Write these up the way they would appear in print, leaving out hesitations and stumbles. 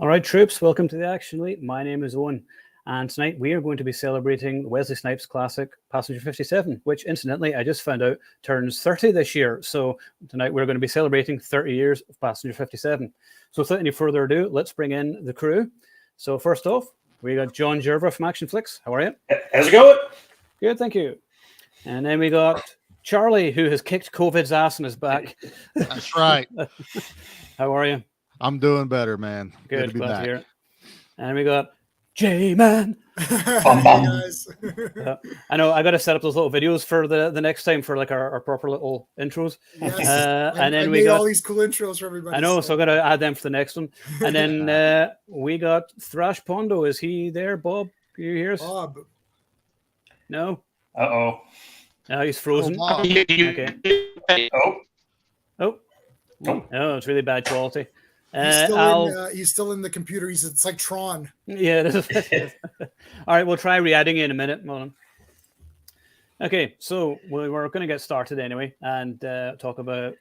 All right, troops, welcome to the Action Elite. My name is Owen, and tonight we are going to be celebrating the Wesley Snipes classic Passenger 57, which incidentally I just found out turns 30 this year. So tonight we're going to be celebrating 30 years of Passenger 57. So without any further ado, let's bring in the crew. So first off, we got John Gerva from Action Flicks. How are you? How's it going? Good, thank you. And then we got Charlie, who has kicked COVID's ass and is back. That's right. How are you? I'm doing better, man. Good to be glad back. to hear it. And we got J-Man. Hey guys. I know I got to set up those little videos for the next time for like our proper little intros. Yes. And then I we made got all these cool intros for everybody. I know, so I got to add them for the next one. And then we got Thrash Pondo. Is he there, Bob? Can you hear us? Bob. No. Uh-oh. No, he's frozen. Oh, Bob. Okay. Oh. No, it's really bad quality. He's still in the computer. It's like Tron. Yeah, it is. All right, we'll try re-adding in a minute. Hold on. Okay, so we're going to get started anyway and talk about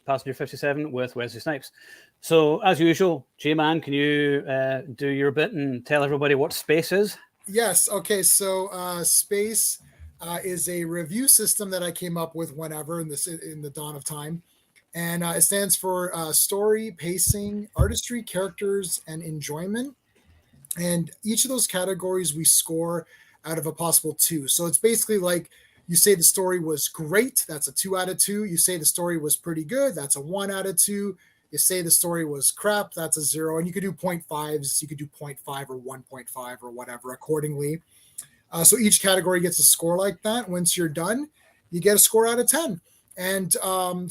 Passenger 57 with Wesley Snipes. So, as usual, J-Man, can you do your bit and tell everybody what space is? Yes. Okay. So space is a review system that I came up with whenever in the dawn of time. And it stands for story, pacing, artistry, characters, and enjoyment. And each of those categories we score out of a possible 2. So it's basically like you say the story was great, that's a 2 out of 2. You say the story was pretty good, that's a 1 out of 2. You say the story was crap, that's a 0. And you could do 0.5s, you could do 0.5 or 1.5 or whatever accordingly. So each category gets a score like that. Once you're done, you get a score out of 10. And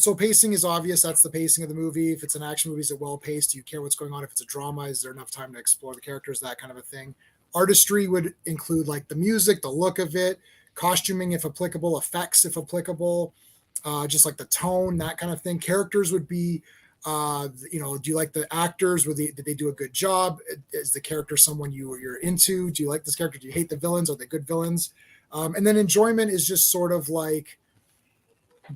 so pacing is obvious. That's the pacing of the movie. If it's an action movie, is it well paced? Do you care what's going on? If it's a drama, is there enough time to explore the characters? That kind of a thing. Artistry would include like the music, the look of it, costuming if applicable, effects if applicable, just like the tone, that kind of thing. Characters would be, do you like the actors? Did they do a good job? Is the character someone you're into? Do you like this character? Do you hate the villains? Are they good villains? And then enjoyment is just sort of like,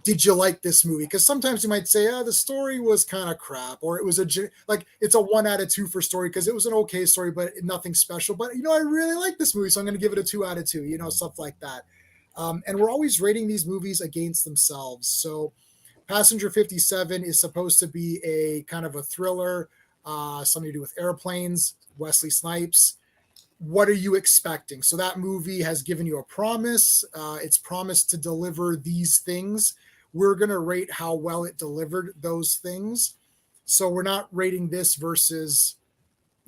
did you like this movie? Because sometimes you might say, the story was kind of crap, or it was it's a 1 out of 2 for story because it was an okay story, but nothing special. But, I really like this movie, so I'm going to give it a 2 out of 2, stuff like that. And we're always rating these movies against themselves. So Passenger 57 is supposed to be a kind of a thriller, something to do with airplanes, Wesley Snipes. What are you expecting? So that movie has given you a promise. It's promised to deliver these things. We're going to rate how well it delivered those things. So we're not rating this versus,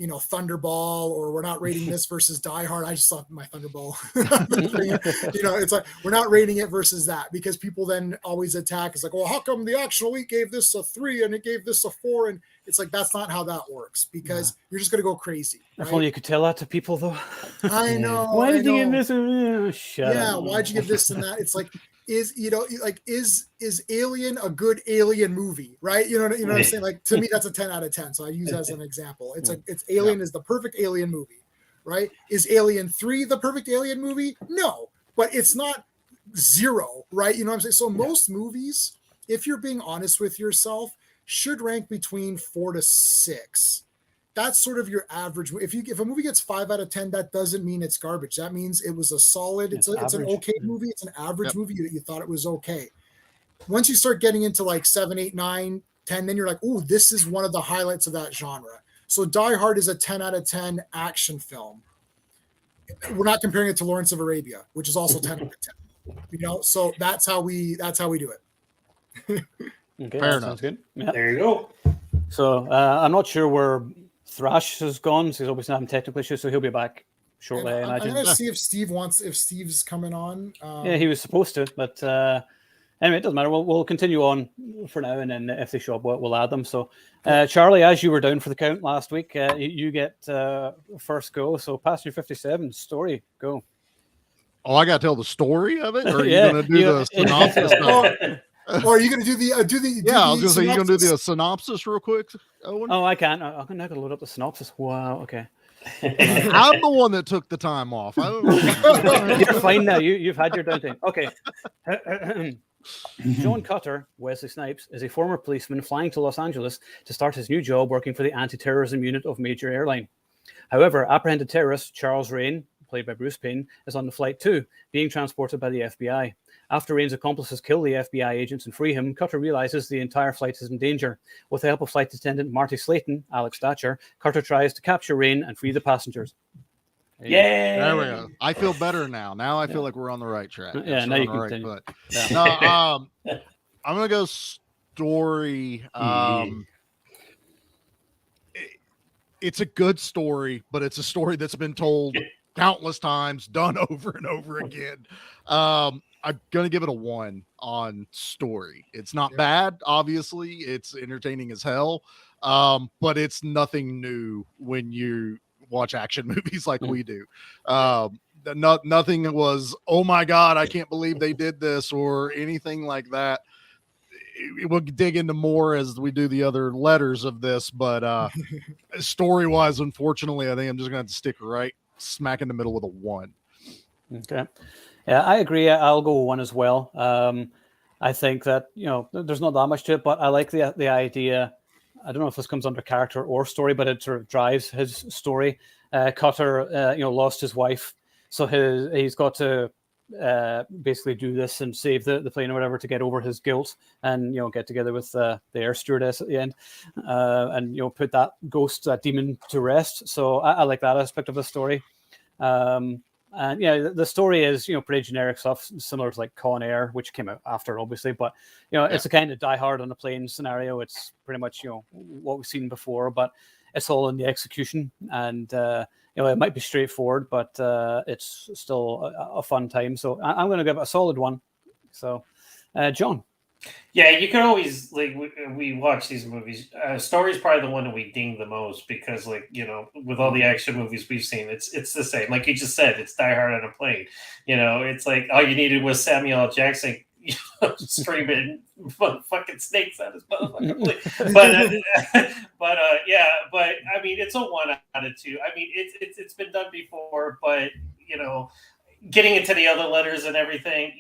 Thunderball, or we're not rating this versus Die Hard. I just saw my Thunderball. It's like we're not rating it versus that, because people then always attack. It's like, well, how come the Action Elite gave this a 3 and it gave this a 4? And it's like, that's not how that works, because you're just going to go crazy. Right? If only you could tell that to people, though. I know. Why did you give this? Shut up. Why'd you give this and that? It's like, is Alien a good Alien movie, right? You know what I'm saying? Like, to me, that's a 10 out of 10. So I use that as an example. It's Alien is the perfect Alien movie, right? Is Alien 3 the perfect Alien movie? No, but it's not 0, right? You know what I'm saying? So most movies, if you're being honest with yourself, should rank between 4 to 6. That's sort of your average. If a movie gets 5 out of 10, that doesn't mean it's garbage. That means it was a solid. It's an okay movie. It's an average movie. You thought it was okay. Once you start getting into like 7, 8, 9, 10, then you're like, oh, this is one of the highlights of that genre. So Die Hard is a 10 out of 10 action film. We're not comparing it to Lawrence of Arabia, which is also 10 out of 10. So that's how we do it. Okay, Fair that enough. sounds good. Yeah. There you go. So I'm not sure where Thrash has gone. So he's obviously having technical issues, so he'll be back shortly. I imagine. I'm gonna see if Steve's coming on. Yeah, he was supposed to, but anyway, it doesn't matter. We'll continue on for now, and then if they show up, we'll add them. So, Charlie, as you were down for the count last week, you get first go. So, Passenger 57 story, go. Oh, I got to tell the story of it, or are you Yeah, going to do the synopsis? Or are you going to do the Yeah, I was going to say, you going to do the synopsis real quick, Owen? Oh, I can. I'm going to load up the synopsis. Wow. Okay. I'm the one that took the time off. I don't know. You're fine now. You've had your downtime. Okay. John Cutter, Wesley Snipes, is a former policeman flying to Los Angeles to start his new job working for the anti-terrorism unit of major airline. However, apprehended terrorist Charles Rain, played by Bruce Payne, is on the flight too, being transported by the FBI. After Rain's accomplices kill the FBI agents and free him, Cutter realizes the entire flight is in danger. With the help of flight attendant Marty Slayton, Alex Thatcher, Cutter tries to capture Rain and free the passengers. Yay! There we go. I feel better now. Now I feel like we're on the right track. Yeah, now you can continue. But no, I'm gonna go story. It's a good story, but it's a story that's been told countless times, done over and over again. I'm gonna give it a 1 on story. It's not bad, obviously. It's entertaining as hell, but it's nothing new when you watch action movies like we do. Nothing was, oh my god, I can't believe they did this, or anything like that. We'll dig into more as we do the other letters of this, but story wise, unfortunately, I think I'm just gonna have to stick right smack in the middle with a 1. Okay. Yeah, I agree. I'll go 1 as well. I think that, there's not that much to it, but I like the idea. I don't know if this comes under character or story, but it sort of drives his story. Cutter, lost his wife, so he's got to basically do this and save the plane or whatever to get over his guilt, and get together with the air stewardess at the end, and put that ghost, that demon, to rest. So I like that aspect of the story. And the story is pretty generic stuff, similar to like Con Air, which came out after, obviously, but it's a kind of Die Hard on a plane scenario. It's pretty much what we've seen before, but it's all in the execution, and it might be straightforward, but it's still a fun time. So I'm going to give it a solid 1. So John. Yeah, you can always, like, we watch these movies. Story is probably the one that we ding the most because, like, with all the action movies we've seen, it's the same. Like you just said, it's Die Hard on a plane. It's like all you needed was Samuel L. Jackson screaming fucking snakes at his motherfucking plane. But I mean, it's a 1 out of 2. I mean, it's been done before, but getting into the other letters and everything,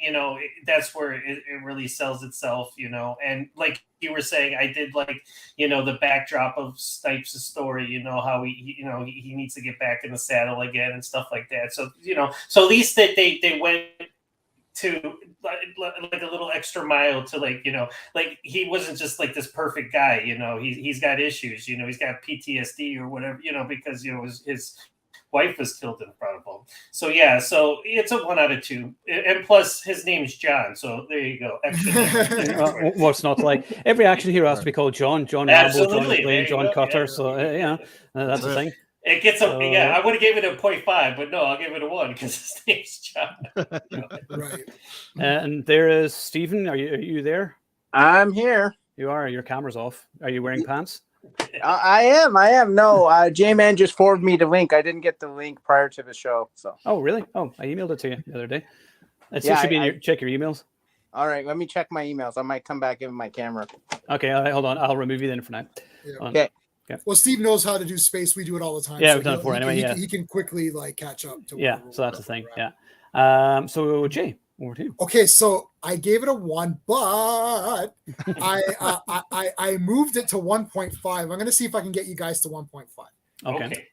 that's where it really sells itself, and like you were saying, I did like, the backdrop of Snipes' story, how he needs to get back in the saddle again and stuff like that. So, so at least that they went to like a little extra mile to like he wasn't just like this perfect guy, he's got issues, he's got PTSD or whatever, because, his wife was killed in front of him. So yeah, so it's a 1 out of 2, and plus his name's John. So there you go. What's not like every action hero has to be called John Rambo, John Blaine, John Cutter. Yeah. So that's the thing. It gets I would have gave it a 0.5, but no, I'll give it a 1 because his name's John. Right. And there is Stephen. Are you there? I'm here. You are. Your camera's off. Are you wearing pants? I am. No, J-Man just forwarded me the link. I didn't get the link prior to the show. So. Oh, really? Oh, I emailed it to you the other day. It should be check your emails. All right, let me check my emails. I might come back in my camera. Okay, all right, hold on. I'll remove you then for now. Yeah. Okay. Well, Steve knows how to do space. We do it all the time. Yeah, so we've done it before anyway. He can quickly catch up to. Yeah, so that's the thing. Yeah. So Jay, over to you. Okay, so I gave it a 1, but I moved it to 1.5. I'm going to see if I can get you guys to 1.5. Okay.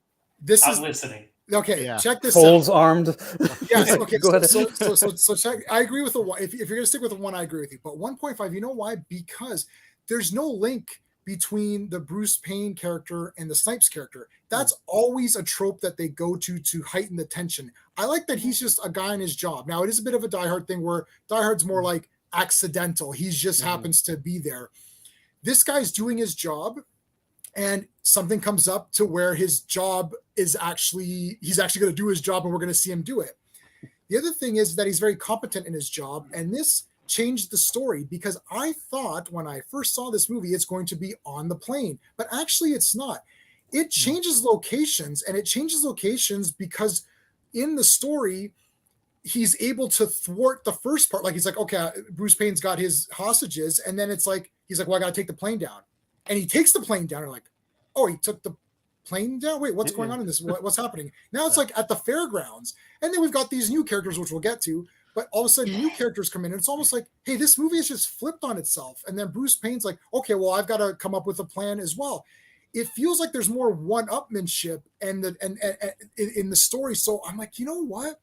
I'm listening. Okay, Yeah. check this Holes out. armed. Yes, okay. Go ahead. So check. I agree with the 1. If you're going to stick with the 1, I agree with you. But 1.5, you know why? Because there's no link between the Bruce Payne character and the Snipes character. That's always a trope that they go to heighten the tension. I like that he's just a guy in his job. Now, it is a bit of a Die Hard thing where Die Hard's more like accidental. He just happens to be there. This guy's doing his job, and something comes up to where his job is he's actually going to do his job, and we're going to see him do it. The other thing is that he's very competent in his job, and this changed the story because I thought when I first saw this movie, it's going to be on the plane, but actually it's not. It changes locations, and it changes locations because in the story, he's able to thwart the first part. Like he's like, okay, Bruce Payne's got his hostages, and then it's like, he's like, well, I got to take the plane down. And he takes the plane down. You're like, oh, he took the plane down? Wait, what's going on in this? What's happening? Now it's like at the fairgrounds. And then we've got these new characters, which we'll get to. but all of a sudden new characters come in, and it's almost like, hey, this movie is just flipped on itself. And then Bruce Payne's like, okay, well, I've got to come up with a plan as well. It feels like there's more one-upmanship and in the story. So I'm like, you know what?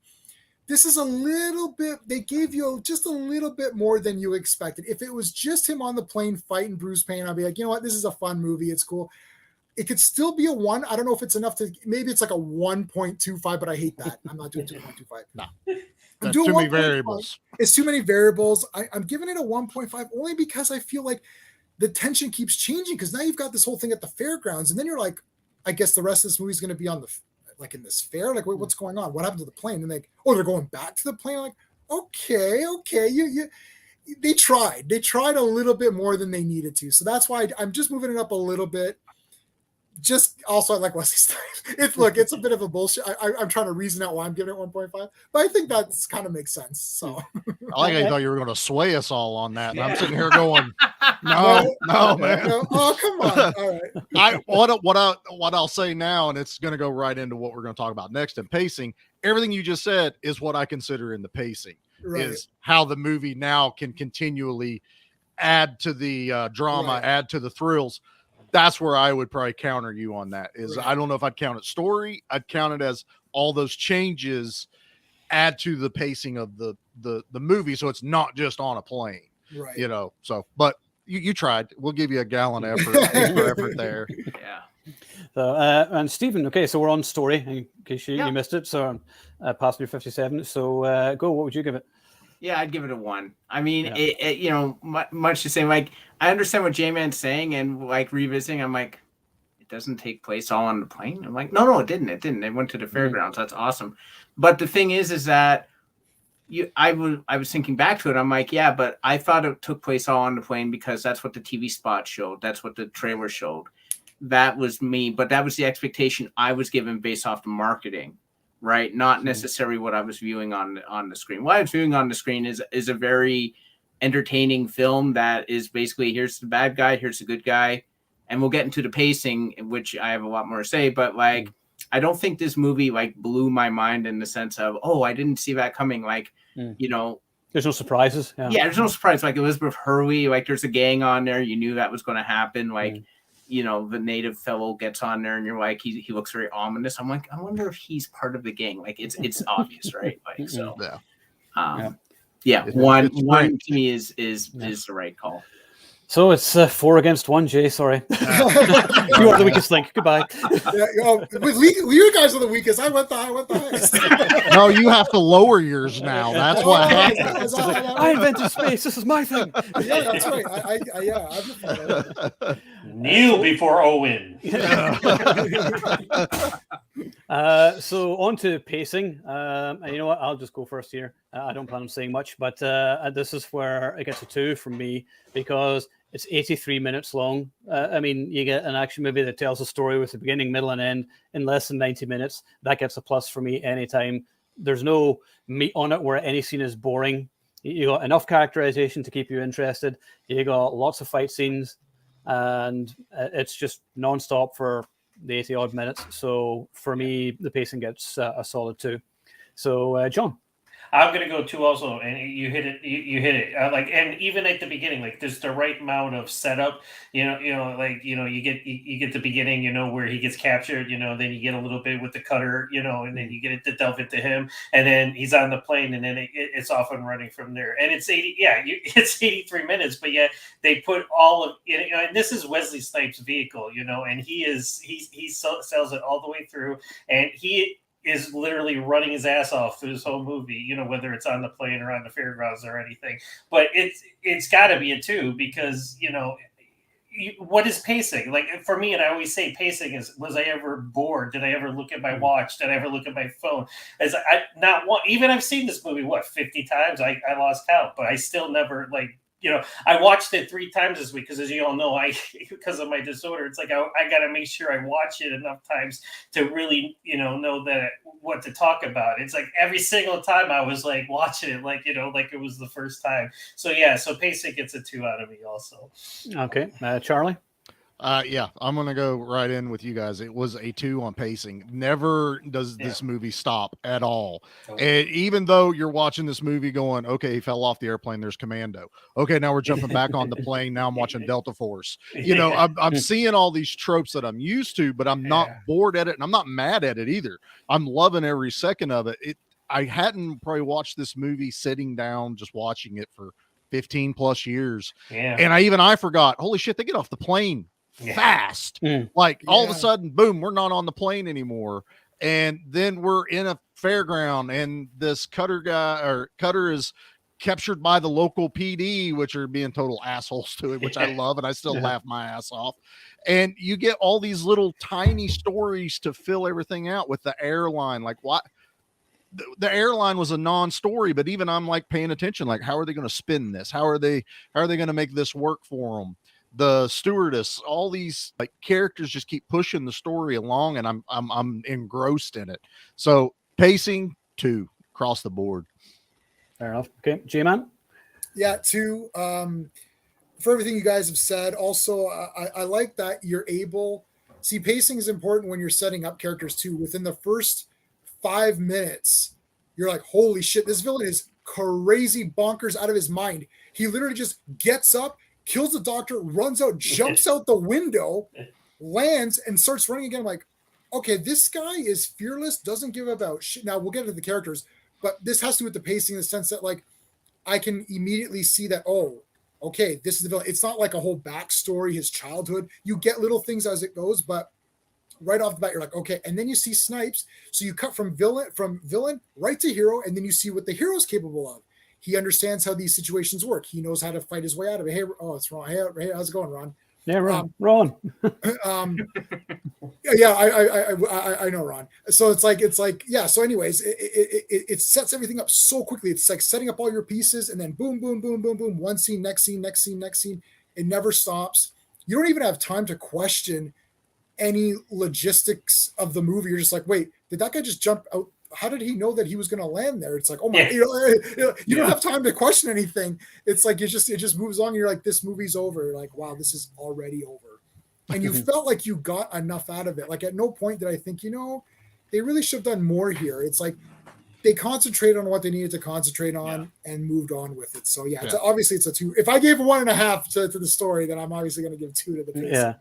This is a little bit, they gave you just a little bit more than you expected. If it was just him on the plane fighting Bruce Payne, I'd be like, you know what? This is a fun movie. It's cool. It could still be a 1. I don't know if it's enough to, maybe it's like a 1.25, but I hate that. I'm not doing 2.25. No. I'm That's doing too many 1.5. variables. It's too many variables. I'm giving it a 1.5 only because I feel like the tension keeps changing, because now you've got this whole thing at the fairgrounds, and then you're like, I guess the rest of this movie is going to be on the, like in this fair, like what's going on? What happened to the plane? And like, oh, they're going back to the plane. I'm like, okay, they tried a little bit more than they needed to. So that's why I'm just moving it up a little bit. Just also, I like Wesley Snipes. It's a bit of a bullshit. I'm trying to reason out why I'm giving it 1.5, but I think that's kind of makes sense. So I like how you thought you were going to sway us all on that. And I'm sitting here going, no, man. No. Oh, come on. All right. What I'll say now, and it's going to go right into what we're going to talk about next in pacing. Everything you just said is what I consider in the pacing, is how the movie now can continually add to the drama, add to the thrills. That's where I would probably counter you on that. I don't know if I'd count it story. I'd count it as all those changes add to the pacing of the movie, so it's not just on a plane. Right. You know. So, but you tried. We'll give you a gallon extra effort there. Yeah. So, and Stephen, okay, so we're on story in case you missed it. So, Passenger 57. So, go. What would you give it? Yeah, I'd give it a 1. I mean, it much the same. Like, I understand what J-Man's saying, and like revisiting, I'm like, it doesn't take place all on the plane. I'm like, no, it didn't. It went to the fairgrounds. That's awesome. But the thing is that I was thinking back to it. I'm like, yeah, but I thought it took place all on the plane because that's what the TV spot showed. That's what the trailer showed. That was me, but that was the expectation I was given based off the marketing. Right, not necessarily what I was viewing on the screen. What I was viewing on the screen is a very entertaining film that is basically, here's the bad guy, here's the good guy, and we'll get into the pacing, in which I have a lot more to say. But like, I don't think this movie like blew my mind in the sense of, oh, I didn't see that coming. Like, you know, there's no surprises. Yeah, there's no surprise. Like Elizabeth Hurley, like there's a gang on there. You knew that was going to happen. Like. You know, the native fellow gets on there and you're like, he looks very ominous. I'm like, I wonder if he's part of the gang. Like it's obvious, right? Like, so, one to me is the right call. So it's 4 against 1, Jay. Sorry. You are the weakest link. Goodbye. You guys are the weakest. I went the highest. No, you have to lower yours now. That's what happens. I invented space. This is my thing. Yeah, that's right. I'm Kneel before Owen. So on to pacing. And you know what? I'll just go first here. I don't plan on saying much, but this is where it gets a 2 from me because it's 83 minutes long. I mean, you get an action movie that tells a story with a beginning, middle, and end in less than 90 minutes. That gets a plus for me anytime. There's no meat on it where any scene is boring. You got enough characterization to keep you interested. You got lots of fight scenes, and it's just nonstop for the 80 odd minutes. So for me, the pacing gets a solid 2. So John. I'm gonna go 2 also, and you hit it. You hit it. And even at the beginning, like there's the right amount of setup. You get the beginning. Where he gets captured. Then you get a little bit with the cutter. And then you get it to delve into him, and then he's on the plane, and then it's off and running from there. And it's 80. Yeah, it's 83 minutes, but yet they put all of and this is Wesley Snipes' vehicle. And he sells it all the way through, and he is literally running his ass off through this whole movie, whether it's on the plane or on the fairgrounds or anything. But it's got to be a 2 because, what is pacing? Like for me, and I always say pacing is, was I ever bored? Did I ever look at my watch? Did I ever look at my phone? Even I've seen this movie, 50 times? I lost count, but I still never I watched it 3 times this week because, as you all know, because of my disorder, it's like I got to make sure I watch it enough times to really, know that what to talk about. It's like every single time I was like watching it, like it was the first time. So yeah, so pacing gets a 2 out of me also. Okay, Charlie. Yeah, I'm gonna go right in with you guys. It was a 2 on pacing. Never does this movie stop at all. And even though you're watching this movie going, okay, he fell off the airplane, there's Commando. Okay, now we're jumping back on the plane. Now I'm watching Delta Force. You know, I'm seeing all these tropes that I'm used to, but I'm not bored at it, and I'm not mad at it either. I'm loving every second of it. I hadn't probably watched this movie sitting down, just watching it for 15 plus years. Yeah. And I forgot, holy shit, they get off the plane fast. Like all of a sudden, boom, we're not on the plane anymore. And then we're in a fairground, and this Cutter is captured by the local PD, which are being total assholes to it, which I love, and I still laugh my ass off. And you get all these little tiny stories to fill everything out with the airline. Like what? The airline was a non-story, but even I'm like paying attention, like how are they going to spin this? How are they going to make this work for them? The stewardess, all these like characters just keep pushing the story along, and I'm engrossed in it. So pacing 2 across the board. Fair enough. Okay, J-Man. Yeah, 2. For everything you guys have said. Also, I like that you're able. See, pacing is important when you're setting up characters too. Within the first 5 minutes, you're like, holy shit, this villain is crazy bonkers out of his mind. He literally just gets up, kills the doctor, runs out, jumps out the window, lands, and starts running again. I'm like, okay, this guy is fearless, doesn't give about shit. Now, we'll get into the characters, but this has to do with the pacing in the sense that, like, I can immediately see that, oh, okay, this is the villain. It's not like a whole backstory, his childhood. You get little things as it goes, but right off the bat, you're like, okay. And then you see Snipes. So you cut from villain right to hero, and then you see what the hero's capable of. He understands how these situations work. He knows how to fight his way out of it. Hey, oh, it's Ron. Hey, how's it going, Ron? Yeah, Ron. Yeah, I know, Ron. So it's like, yeah. So anyways, it sets everything up so quickly. It's like setting up all your pieces, and then boom, boom, boom, boom, boom. One scene, next scene, next scene, next scene. It never stops. You don't even have time to question any logistics of the movie. You're just like, wait, did that guy just jump out? How did he know that he was going to land there? It's like, oh my, you don't have time to question anything. It's like, it just moves on. And you're like, this movie's over. You're like, wow, this is already over. And you felt like you got enough out of it. Like at no point did I think, they really should have done more here. It's like they concentrated on what they needed to concentrate on and moved on with it. So yeah. Obviously it's a 2. If I gave 1.5 to the story, then I'm obviously going to give 2 to the pacing.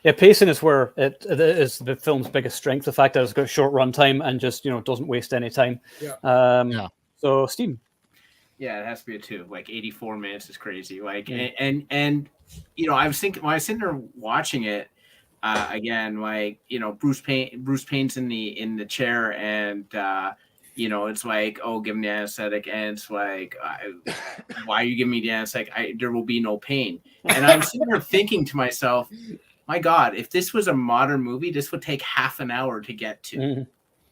Yeah, pacing is where it is the film's biggest strength. The fact that it's got a short runtime and just doesn't waste any time. So Steve. Yeah, it has to be a 2. Like 84 minutes is crazy. Like and I was thinking when I was sitting there watching it again, like Bruce Payne's in the chair, and it's like, oh, give him the anesthetic, and it's like, why are you giving me the anesthetic? There will be no pain. And I'm sitting there thinking to myself, my God, if this was a modern movie, this would take half an hour to get to,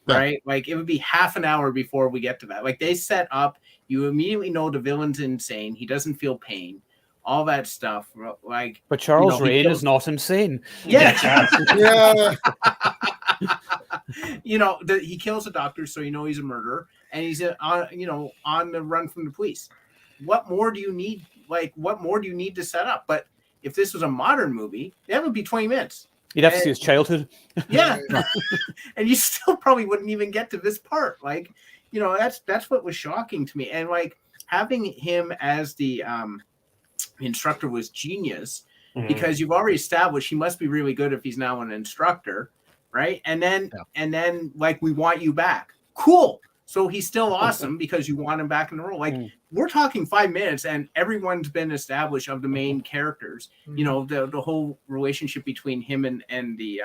right? Like it would be half an hour before we get to that. Like they set up, you immediately know the villain's insane. He doesn't feel pain, all that stuff. Like, but Charles Rain is not insane. Yeah, yeah. He kills a doctor, so he's a murderer, and he's on the run from the police. What more do you need? Like, what more do you need to set up? But if this was a modern movie, that would be 20 minutes. You'd have to see his childhood. Yeah. And you still probably wouldn't even get to this part. Like, that's what was shocking to me. And like having him as the instructor was genius, because you've already established he must be really good if he's now an instructor. Right. And then like, we want you back. Cool. So he's still awesome because you want him back in the role. Like we're talking 5 minutes and everyone's been established of the main characters. The whole relationship between him and the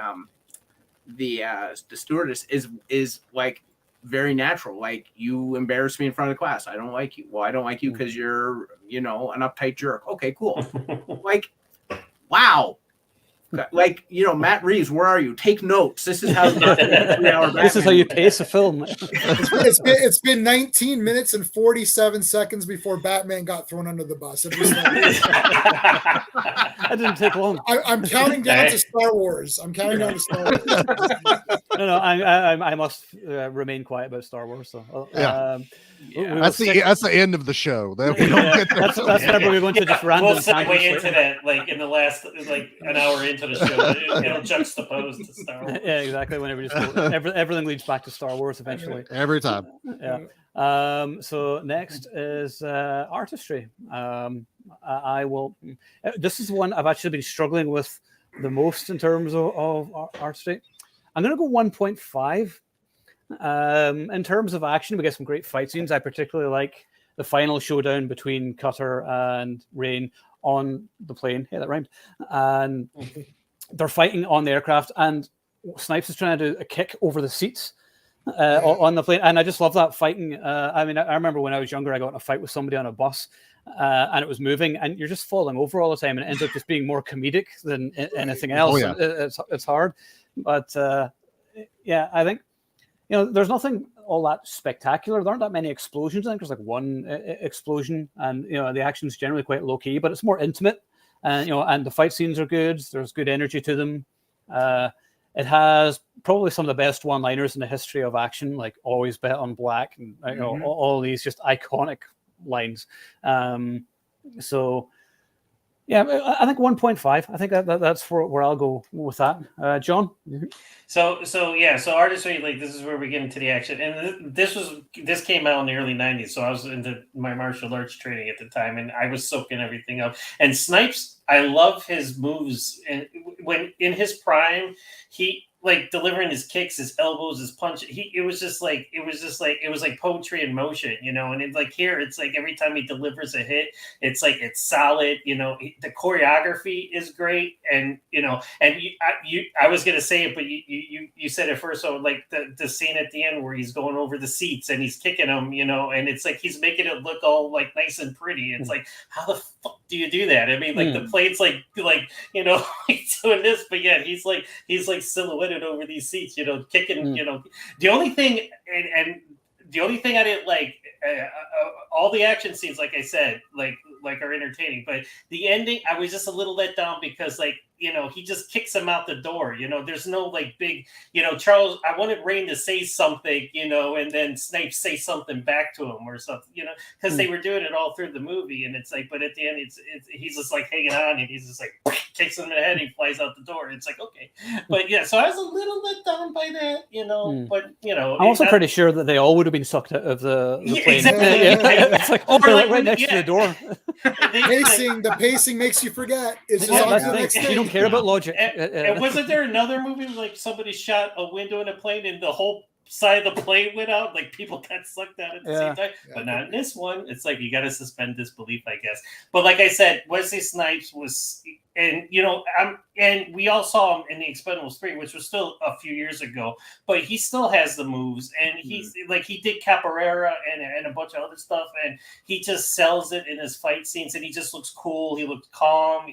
stewardess is like very natural. Like, you embarrass me in front of the class. I don't like you. Well, I don't like you because you're, an uptight jerk. Okay, cool. Like, wow. Like, Matt Reeves, where are you? Take notes. This is how 3-hour This is how you pace a film. It's been 19 minutes and 47 seconds before Batman got thrown under the bus. That didn't take long. I'm counting down to Star Wars. No, I must remain quiet about Star Wars. So Yeah. That's that's the end of the show. Then we don't get there. That's whenever we go into just random. We'll segue into that like in the last an hour into the show. It'll juxtapose to Star Wars. Yeah, exactly. Whenever everything leads back to Star Wars eventually. Every time. Yeah. So next is Artistry. I will. This is one I've actually been struggling with the most in terms of Artistry. I'm going to go 1.5. In terms of action, we get some great fight scenes. I particularly like the final showdown between Cutter and Rain on the plane. Yeah, that rhymed. And they're fighting on the aircraft, and Snipes is trying to do a kick over the seats on the plane. And I just love that fighting. I mean, I remember when I was younger, I got in a fight with somebody on a bus, and it was moving, and you're just falling over all the time, and it ends up just being more comedic than anything else. Oh, yeah. It's hard. But yeah, I think, there's nothing all that spectacular. There aren't that many explosions. I think there's like one explosion, and the action's generally quite low key, but it's more intimate. And and the fight scenes are good. There's good energy to them. It has probably some of the best one-liners in the history of action, like "always bet on black," and all these just iconic lines. So. Yeah, I think 1.5. I think that's where I'll go with that. John? So Artistry, like, this is where we get into the action. And this came out in the early 90s, so I was into my martial arts training at the time, and I was soaking everything up. And Snipes, I love his moves. And when in his prime, he like delivering his kicks, his elbows, his punch. It was like poetry in motion, And it's like here, it's like every time he delivers a hit, it's like it's solid. The choreography is great, and I was gonna say it, but you said it first. So like the scene at the end where he's going over the seats and he's kicking them, and it's like he's making it look all like nice and pretty. It's like, how the fuck do you do that? I mean, like the plate's like doing this, but yeah, he's like silhouetted over these seats, kicking. The only thing and the only thing I didn't like, all the action scenes, like I said, like are entertaining, but the ending, I was just a little let down because he just kicks him out the door. There's no like big, Charles, I wanted Rain to say something, and then Snipes say something back to him or something, because they were doing it all through the movie. And it's like, but at the end, it's he's just like hanging on and he's just like kicks him in the head and he flies out the door. It's like, okay. But yeah, so I was a little let down by that, but I'm also pretty sure that they all would have been sucked out of the plane. Exactly. It's like, they're like right next to the door. The pacing makes you forget. It's just on to the next You thing. don't care about logic. And wasn't there another movie like somebody shot a window in a plane and the whole side of the plane went out? Like people got sucked out at the same time. Yeah. But not in this one. It's like you got to suspend disbelief, I guess. But like I said, Wesley Snipes was, and and we all saw him in the Expendables 3, which was still a few years ago. But he still has the moves, and he's like he did Capoeira and a bunch of other stuff, and he just sells it in his fight scenes, and he just looks cool. He looks calm.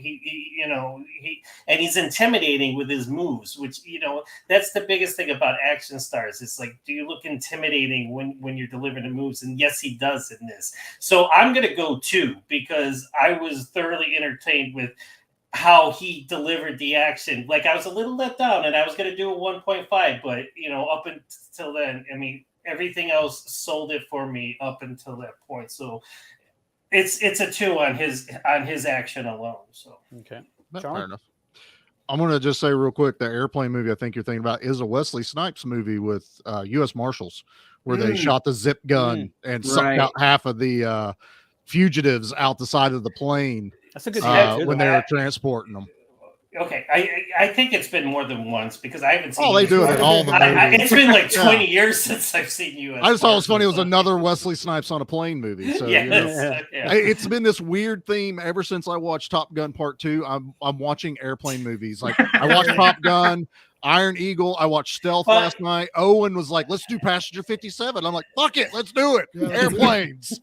And he's intimidating with his moves, which that's the biggest thing about action stars. It's like, do you look intimidating when you're delivering the moves? And yes, he does in this. So I'm gonna go 2 because I was thoroughly entertained with how he delivered the action. Like I was a little let down, and I was going to do a 1.5, but up until then, I mean, everything else sold it for me up until that point. So it's a 2 on his action alone. So okay, fair enough. I'm going to just say real quick, the airplane movie I think you're thinking about is a Wesley Snipes movie with U.S. Marshals, where they shot the zip gun and sucked out half of the fugitives out the side of the plane. That's a good when they were transporting them. Okay, I think it's been more than once because I haven't seen. Oh, they do it in all the movies. It's been like 20 years since I've seen U.S. I just thought it was funny. It was another Wesley Snipes on a plane movie. So it's been this weird theme ever since I watched Top Gun Part 2. I'm watching airplane movies. Like I watched Top Gun, Iron Eagle. I watched Stealth last night. Owen was like, "Let's do Passenger 57." I'm like, "Fuck it, let's do it." Airplanes.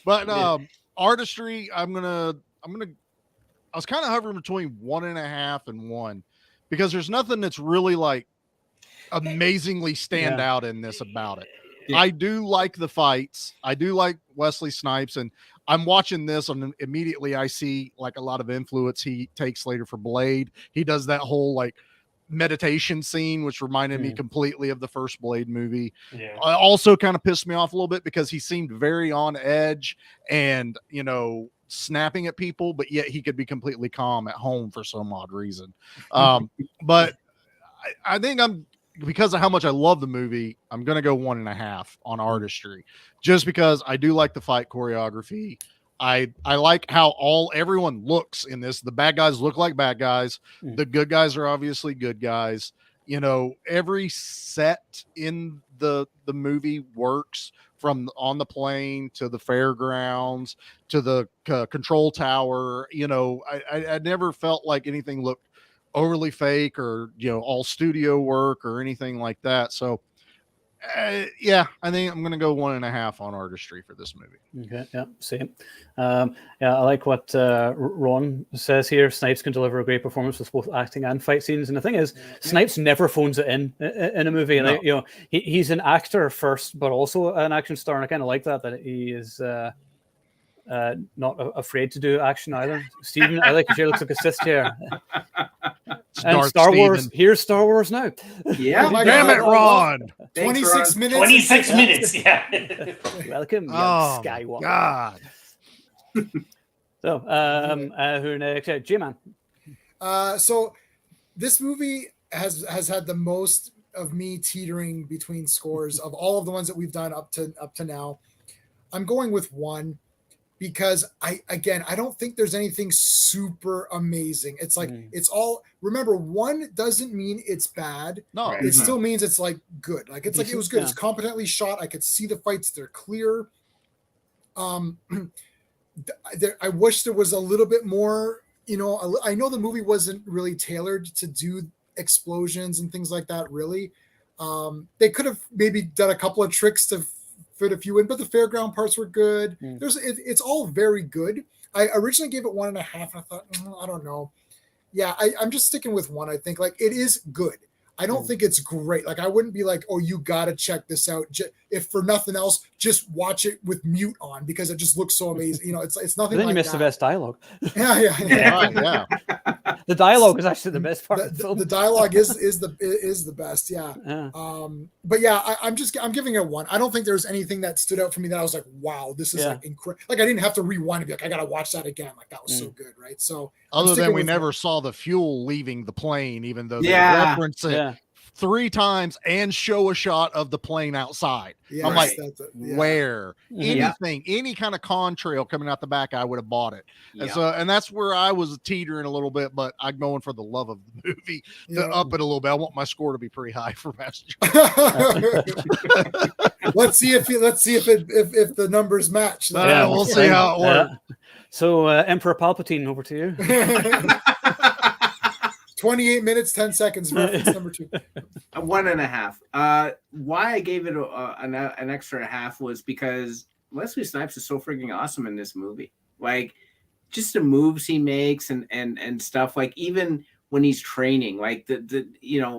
But Artistry, I was kind of hovering between 1.5 and 1 because there's nothing that's really like amazingly stand out in this about it. Yeah. I do like the fights. I do like Wesley Snipes, and I'm watching this and immediately I see like a lot of influence he takes later for Blade. He does that whole like meditation scene, which reminded me completely of the first Blade movie. Yeah. Also kind of pissed me off a little bit because he seemed very on edge and, snapping at people, but yet he could be completely calm at home for some odd reason. But I think because of how much I love the movie, I'm going to go 1.5 on Artistry, just because I do like the fight choreography. I like how everyone looks in this. The bad guys look like bad guys. The good guys are obviously good guys. Every set in the movie works, from on the plane to the fairgrounds to the control tower. I never felt like anything looked overly fake or, all studio work or anything like that. So I think I'm going to go 1.5 on Artistry for this movie. Okay, yeah, same. I like what Ron says here. Snipes can deliver a great performance with both acting and fight scenes. And the thing is, Snipes never phones it in a movie. And he's an actor first, but also an action star. And I kind of like that he is not afraid to do action either. Stephen, I like your chair. Looks like a assist here. And Star Wars. Here's Star Wars now. Yeah, damn it, Ron. 26 minutes. 26 minutes. Yeah. Welcome, Skywalker. God. So, who next? J-Man. So this movie has had the most of me teetering between scores of all of the ones that we've done up to now. I'm going with 1. Because I don't think there's anything super amazing. It's like it's all. Remember, 1 doesn't mean it's bad. No, it still means it's like good. Like it's like it was good. It's competently shot. I could see the fights. They're clear. I wish there was a little bit more. I know the movie wasn't really tailored to do explosions and things like that. Really, they could have maybe done a couple of tricks to fit a few in, but the fairground parts were good. It's all very good. I originally gave it 1.5. I thought, I don't know. Yeah, I'm just sticking with 1. I think like it is good. I don't think it's great. Like I wouldn't be like, oh, you got to check this out. If for nothing else, just watch it with mute on because it just looks so amazing. It's nothing. Then like you missed that. the best dialogue. Yeah. The dialogue is actually the best part of the film. The dialogue is the best. Yeah. But yeah, I'm giving it a 1. I don't think there's anything that stood out for me that I was like, wow, this is like incredible. Like I didn't have to rewind and be like, I got to watch that again. Like that was so good. Right. So other than we never saw the fuel leaving the plane, even though they reference it 3 times and show a shot of the plane outside. Yeah, I'm like, where? Anything, any kind of contrail coming out the back, I would have bought it. And that's where I was teetering a little bit, but I'm going for the love of the movie to up it a little bit. I want my score to be pretty high for Passenger. Let's see if the numbers match. We'll see how it works. So Emperor Palpatine, over to you. 28 minutes, 10 seconds. Reference number 2. 1.5. Why I gave it an extra half was because Wesley Snipes is so freaking awesome in this movie. Like, just the moves he makes and stuff. Like, even when he's training, like the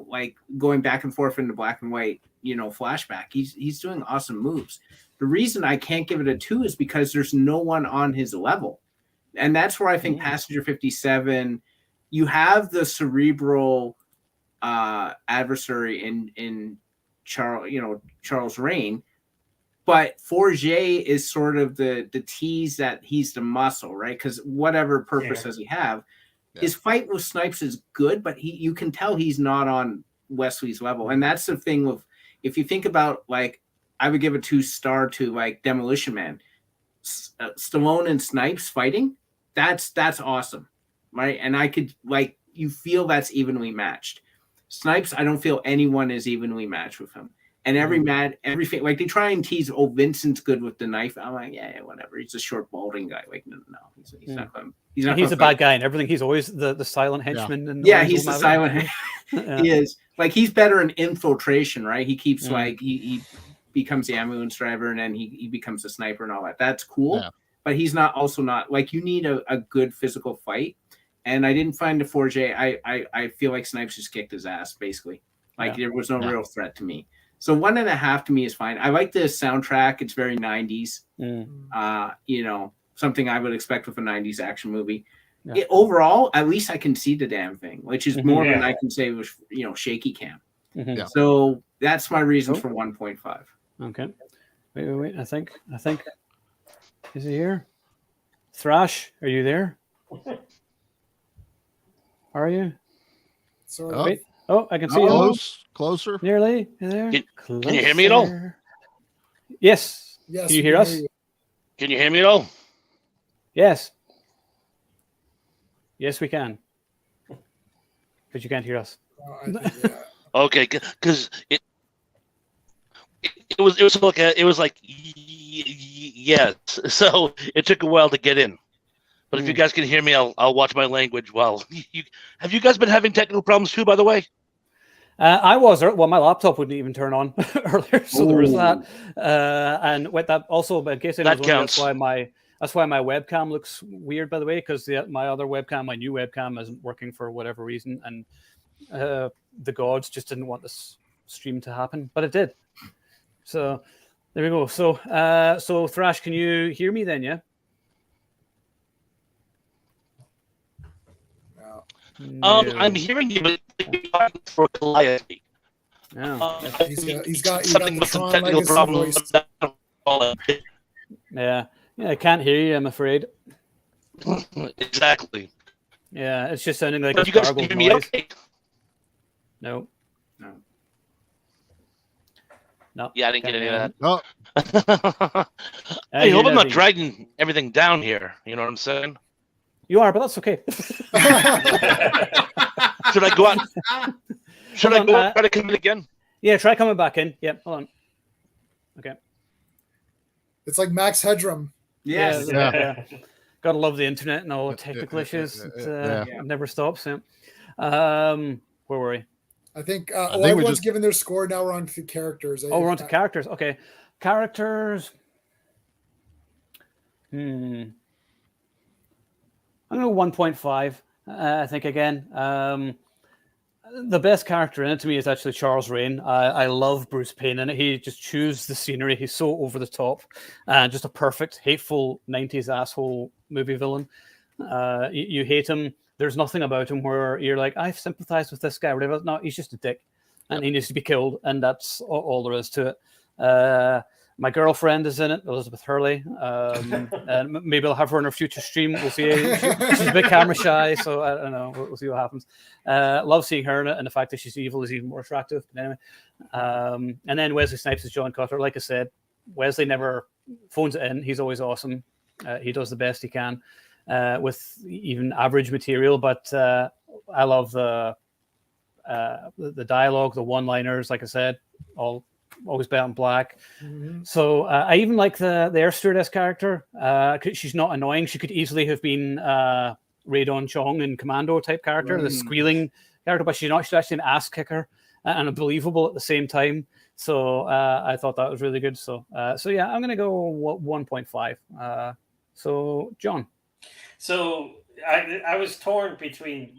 like going back and forth in the black and white, flashback. He's doing awesome moves. The reason I can't give it a 2 is because there's no one on his level, and that's where I think Passenger 57. You have the cerebral adversary in Charles Rain, but Forget is sort of the tease that he's the muscle, right? Because whatever purpose does he have, his fight with Snipes is good, but you can tell he's not on Wesley's level, and that's the thing with if you think about like I would give a 2-star to like Demolition Man, Stallone and Snipes fighting. That's awesome. Right. And I could you feel that's evenly matched. Snipes, I don't feel anyone is evenly matched with him. And everything like they try and tease, oh, Vincent's good with the knife. I'm like, yeah, whatever. He's a short, balding guy. Like, no, he's not going. He's a bad guy and everything. He's always the silent henchman. And he's the silent. He is like he's better in infiltration, right? He keeps like he becomes the ambulance driver and then he becomes a sniper and all that. That's cool. Yeah. But he's not like you need a good physical fight. And I didn't find the Forget. I feel like Snipes just kicked his ass, basically. Like there was no real threat to me. So 1.5 to me is fine. I like the soundtrack. It's very 90s. Something I would expect with a 90s action movie. overall, at least I can see the damn thing, which is more than Yeah. I can say was shaky cam. Yeah. So that's my reason for 1.5. Okay. Wait. I think. Is he here? Thrash, are you there? Are you? Sort Oh. of. Wait. Oh, I can see you. Closer. Nearly. You there? Can you hear me at all? Closer. Yes. Yes. Can you we hear us? you. Can you hear me at all? Yes. Yes, we can. But you can't hear us. I think, yeah. Okay, because it was like yes. So it took a while to get in. But if you guys can hear me, I'll watch my language. Well, have you guys been having technical problems too? By the way, I was well. My laptop wouldn't even turn on earlier, so there was that. And with that, also, in case anyone's wondering, that's why my webcam looks weird. By the way, because my other webcam, my new webcam, isn't working for whatever reason, and the gods just didn't want this stream to happen, but it did. So there we go. So Thrash, can you hear me then? Yeah. No. No. I'm hearing you, but you're for Calliope. No. He's got something the with some Tron technical Legacy problems. voice. Yeah, I can't hear you, I'm afraid. Exactly. Yeah, it's just sounding like But a you guys gargled hear me noise. okay? No. Yeah, I didn't get any of that. Oh, I hope I'm not dragging everything down here. You know what I'm saying? You are, but that's okay. Should I go out? Should Hold I go on, out and try to come in again? Yeah, try coming back in. Yep, hold on. Okay. It's like Max Headroom. Yes. Yeah. Gotta love the internet and all the technical issues. It never stops. Yeah. Where were we? I think think everyone's just- given their score. Now we're on to characters. Oh, we're on to characters. Okay. Characters. I'm going to go 1.5, I think, again. The best character in it to me is actually Charles Rain. I love Bruce Payne in it. He just chews the scenery. He's so over the top and just a perfect, hateful 90s asshole movie villain. You hate him. There's nothing about him where you're like, I sympathize with this guy or whatever. No, he's just a dick and he needs to be killed. And that's all there is to it. My girlfriend is in it, Elizabeth Hurley. And maybe I'll have her in her future stream. We'll see. She's a bit camera shy, so I don't know. We'll see what happens. Love seeing her in it, and the fact that she's evil is even more attractive. But anyway, and then Wesley Snipes is John Cutter. Like I said, Wesley never phones it in. He's always awesome. He does the best he can with even average material. But I love the dialogue, the one-liners. Like I said, always bet on black. Mm-hmm. So I even like the air stewardess character. She's not annoying. She could easily have been Rae-Dawn Chong in Commando type character, the squealing character, but she's not. She's actually an ass kicker and unbelievable at the same time. So I thought that was really good. So yeah, I'm gonna go 1.5. So John. So I was torn between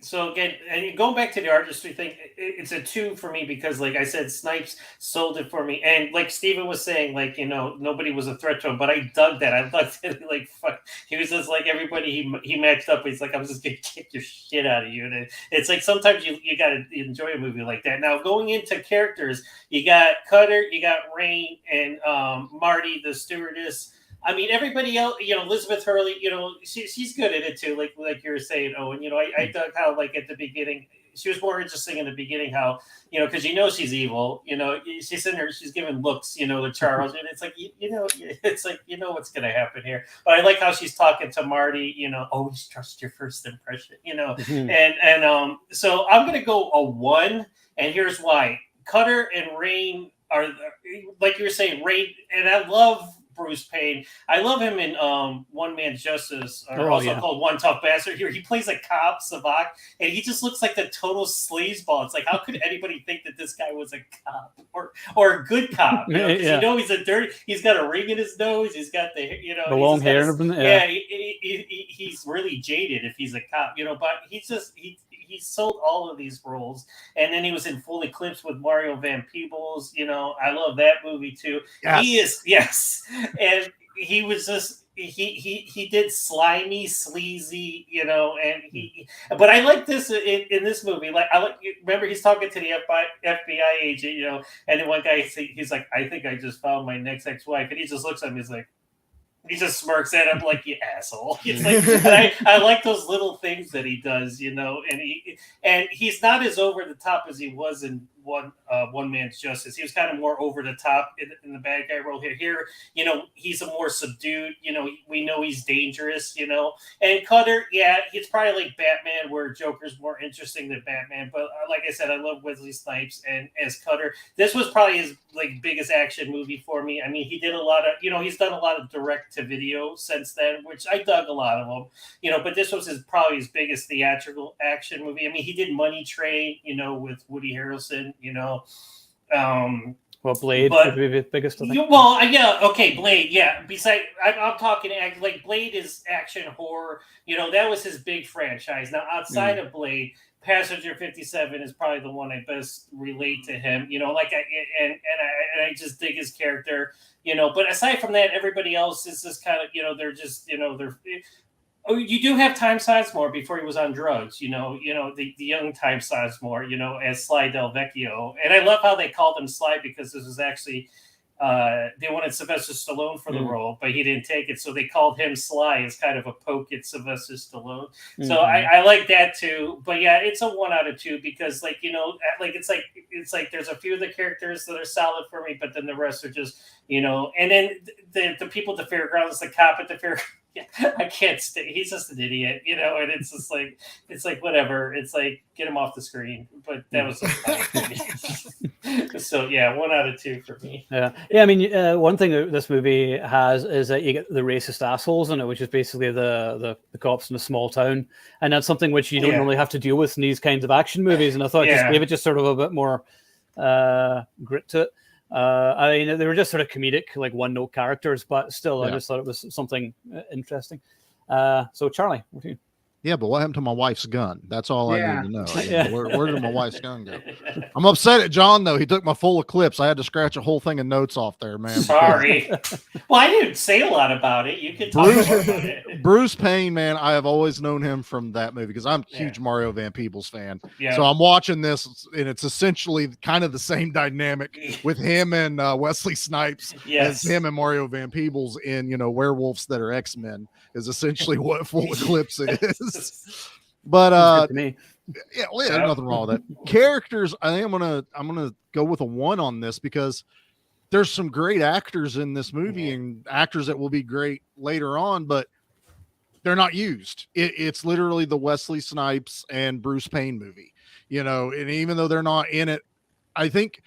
so again, and going back to the artistry thing, it's a 2 for me because, like I said, Snipes sold it for me, and like Steven was saying, nobody was a threat to him, but I dug that. I loved it. Fuck, he was just like everybody he matched up. He's like, I'm just gonna kick your shit out of you. And it's like sometimes you gotta enjoy a movie like that. Now going into characters, you got Cutter, you got Rain, and Marty the stewardess. I mean, everybody else, Elizabeth Hurley, she's good at it too. Like you were saying, Owen, I dug how, like, at the beginning, she was more interesting in the beginning, how, because she's evil, she's sitting there, she's giving looks, to Charles, and it's like, it's like, what's going to happen here. But I like how she's talking to Marty, always trust your first impression, Mm-hmm. and so I'm going to go a 1, and here's why. Cutter and Rain are, like you were saying, Rain, and I love Bruce Payne. I love him in One Man's Justice, or called One Tough Bastard. Here he plays a cop, Savak, and he just looks like the total sleazeball. It's like, how could anybody think that this guy was a cop or a good cop? He's a dirty. He's got a ring in his nose. He's got the long hair and everything. He's really jaded if he's a cop. But he sold all of these roles, and then he was in Full Eclipse with Mario Van Peebles. I love that movie too. Yes. He is, yes. And he was just he did slimy, sleazy, you know, and but I like this in this movie. Like remember he's talking to the FBI agent, you know, and then one guy he's like, I think I just found my next ex-wife, and he just looks at me, he's like, he just smirks at him like, you asshole. It's like, and I like those little things that he does, you know, and he's not as over the top as he was in One Man's Justice. He was kind of more over the top in the bad guy role here. Here, you know, he's a more subdued, you know, we know he's dangerous, you know. And Cutter, yeah, he's probably like Batman, where Joker's more interesting than Batman. But like I said, I love Wesley Snipes, and as Cutter, this was probably his like biggest action movie for me. I mean, he did a lot of, you know, he's done a lot of direct to video since then, which I dug a lot of them, you know, but this was probably his biggest theatrical action movie. I mean, he did Money Train, you know, with Woody Harrelson, you know. Well, Blade would be the biggest. Yeah, okay, Blade, yeah. Besides, I'm talking like Blade is action horror, you know, that was his big franchise. Now, outside of Blade, Passenger 57 is probably the one I best relate to him, you know, like I just dig his character, you know, but aside from that, everybody else is just kind of, you know, they're just, you know, you do have Time Sizemore before he was on drugs, you know, the young Time Sizemore, you know, as Sly Del Vecchio. And I love how they called him Sly, because this was actually they wanted Sylvester Stallone for the role, but he didn't take it, so they called him Sly as kind of a poke at Sylvester Stallone. So I like that too. But yeah, it's a 1 out of 2, because like, you know, like it's like there's a few of the characters that are solid for me, but then the rest are just, you know. And then the people at the fairgrounds, the cop at the fair. Yeah, I can't stay. He's just an idiot, you know, and it's just like, it's like, whatever. It's like, get him off the screen. But that was so yeah, 1 out of 2 for me. Yeah. I mean, one thing that this movie has is that you get the racist assholes in it, which is basically the cops in a small town, and that's something which you don't normally have to deal with in these kinds of action movies. And I thought it just gave it just sort of a bit more grit to it. I mean, they were just sort of comedic, like one-note characters, but still, I just thought it was something interesting. So, Charlie, what do you? Yeah, but what happened to my wife's gun? That's all I need to know. Where did my wife's gun go? I'm upset at John, though. He took my full eclipse. I had to scratch a whole thing of notes off there, man. Sorry. Well, I didn't say a lot about it. You can talk more about it. Bruce Payne, man, I have always known him from that movie, because I'm a huge Mario Van Peebles fan. Yeah. So I'm watching this, and it's essentially kind of the same dynamic with him and Wesley Snipes as him and Mario Van Peebles in, you know, Werewolves That Are X-Men is essentially what Full Eclipse is. But me. Yeah, well, there's nothing wrong with that. Characters, I think I'm gonna go with a 1 on this, because there's some great actors in this movie and actors that will be great later on, but they're not used. It's literally the Wesley Snipes and Bruce Payne movie, you know, and even though they're not in it, I think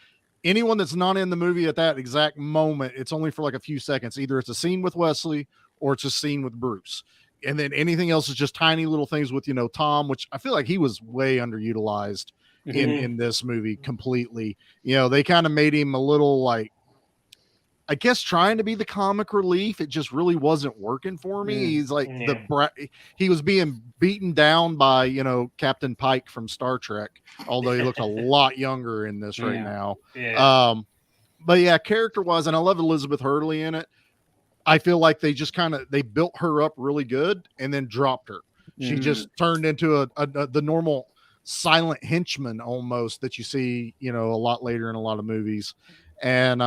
anyone that's not in the movie at that exact moment, it's only for like a few seconds. Either it's a scene with Wesley or it's a scene with Bruce. And then anything else is just tiny little things with, you know, Tom, which I feel like he was way underutilized in this movie completely. You know, they kind of made him a little like, I guess, trying to be the comic relief. It just really wasn't working for me. He's like he was being beaten down by, you know, Captain Pike from Star Trek, although he looked a lot younger in this right now. But yeah, character wise, and I love Elizabeth Hurley in it. I feel like they just they built her up really good and then dropped her. She just turned into the normal silent henchman almost that you see, you know, a lot later in a lot of movies. And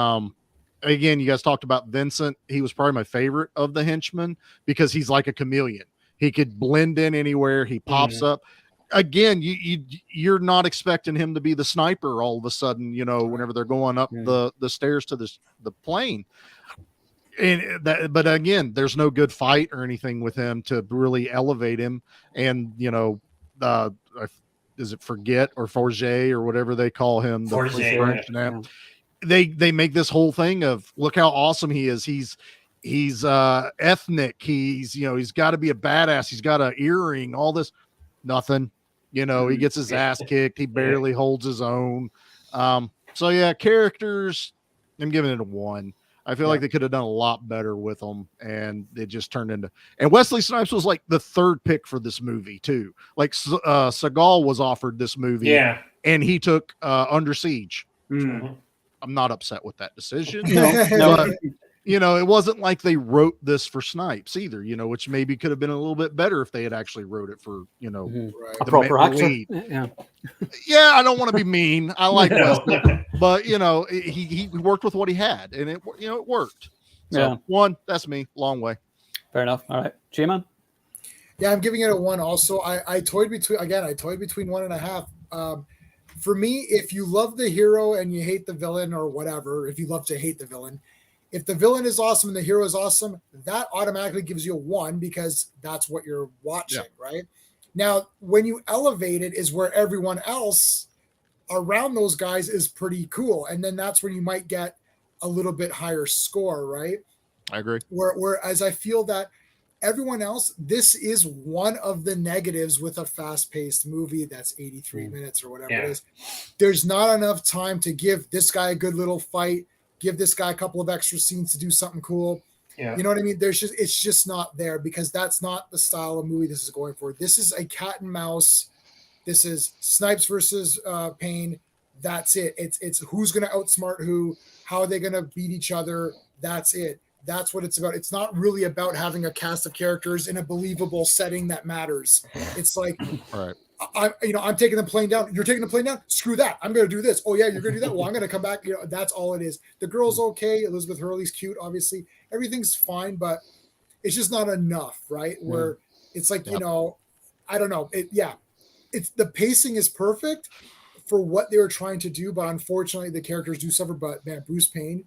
again, you guys talked about Vincent. He was probably my favorite of the henchmen, because he's like a chameleon. He could blend in anywhere. He pops up. Again, you're not expecting him to be the sniper all of a sudden, you know, whenever they're going up the stairs to the plane. But again, there's no good fight or anything with him to really elevate him. And, you know, is it Forget or Forget or whatever they call him? They make this whole thing of, look how awesome he is. He's ethnic. He's, you know, he's got to be a badass. He's got an earring, all this, nothing, you know, he gets his ass kicked. He barely holds his own. So yeah, characters, I'm giving it a 1. I feel like they could have done a lot better with them, and it just turned into. And Wesley Snipes was like the 3rd pick for this movie too. Like Seagal was offered this movie, and he took Under Siege. I'm not upset with that decision, you know, it wasn't like they wrote this for Snipes either, you know, which maybe could have been a little bit better if they had actually wrote it for, you know, Right. A proper actor. lead. Yeah. Yeah, I don't want to be mean. I like Wesley, but you know, he worked with what he had, and it, you know, it worked. So Yeah. one, that's me. Long way. Fair enough. All right. J-Man? Yeah, I'm giving it a 1 also. I toyed between 1.5. For me, if you love the hero and you hate the villain or whatever, if you love to hate the villain, if the villain is awesome and the hero is awesome, that automatically gives you a 1 because that's what you're watching, right? Now, when you elevate it is where everyone else around those guys is pretty cool. And then that's when you might get a little bit higher score, right? I agree. Whereas I feel that everyone else, this is one of the negatives with a fast-paced movie that's 83 minutes or whatever it is. There's not enough time to give this guy a good little fight, give this guy a couple of extra scenes to do something cool. Yeah. You know what I mean? It's just not there because that's not the style of movie this is going for. This is a cat and mouse. This is Snipes versus Payne. That's it. It's who's going to outsmart who, how are they going to beat each other. That's it. That's what it's about. It's not really about having a cast of characters in a believable setting that matters. It's like, Right. I'm taking the plane down. You're taking the plane down. Screw that. I'm going to do this. Oh yeah, you're going to do that. Well, I'm going to come back. You know, that's all it is. The girl's okay. Elizabeth Hurley's cute. Obviously, everything's fine, but it's just not enough, right? Where it's like, you know, I don't know. It's the pacing is perfect for what they were trying to do, but unfortunately, the characters do suffer. But man, Bruce Payne,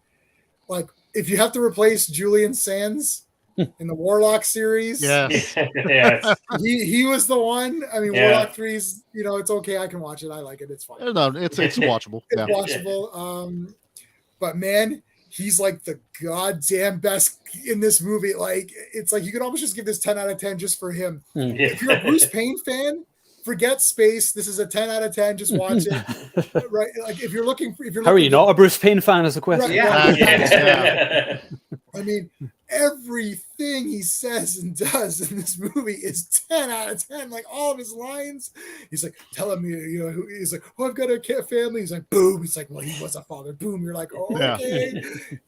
like, if you have to replace Julian Sands in the Warlock series, Yes. Yes. he was the one. I mean, Yeah. Warlock 3's, you know, it's okay. I can watch it. I like it. It's fine. No, it's watchable. It's Yeah. watchable. But man, he's like the goddamn best in this movie. Like, it's like you could almost just give this 10 out of 10 just for him. If you're a Bruce Payne fan, forget Space. This is a 10 out of 10. Just watch it. Right? Like, if you're looking for, How are you not a Bruce Payne fan is the question. Right, Yeah. I mean, everything he says and does in this movie is 10 out of 10. Like, all of his lines, he's like, telling me, you know, he's like, oh, I've got a family. He's like, boom. He's like, well, he was a father. Boom. You're like, oh, okay.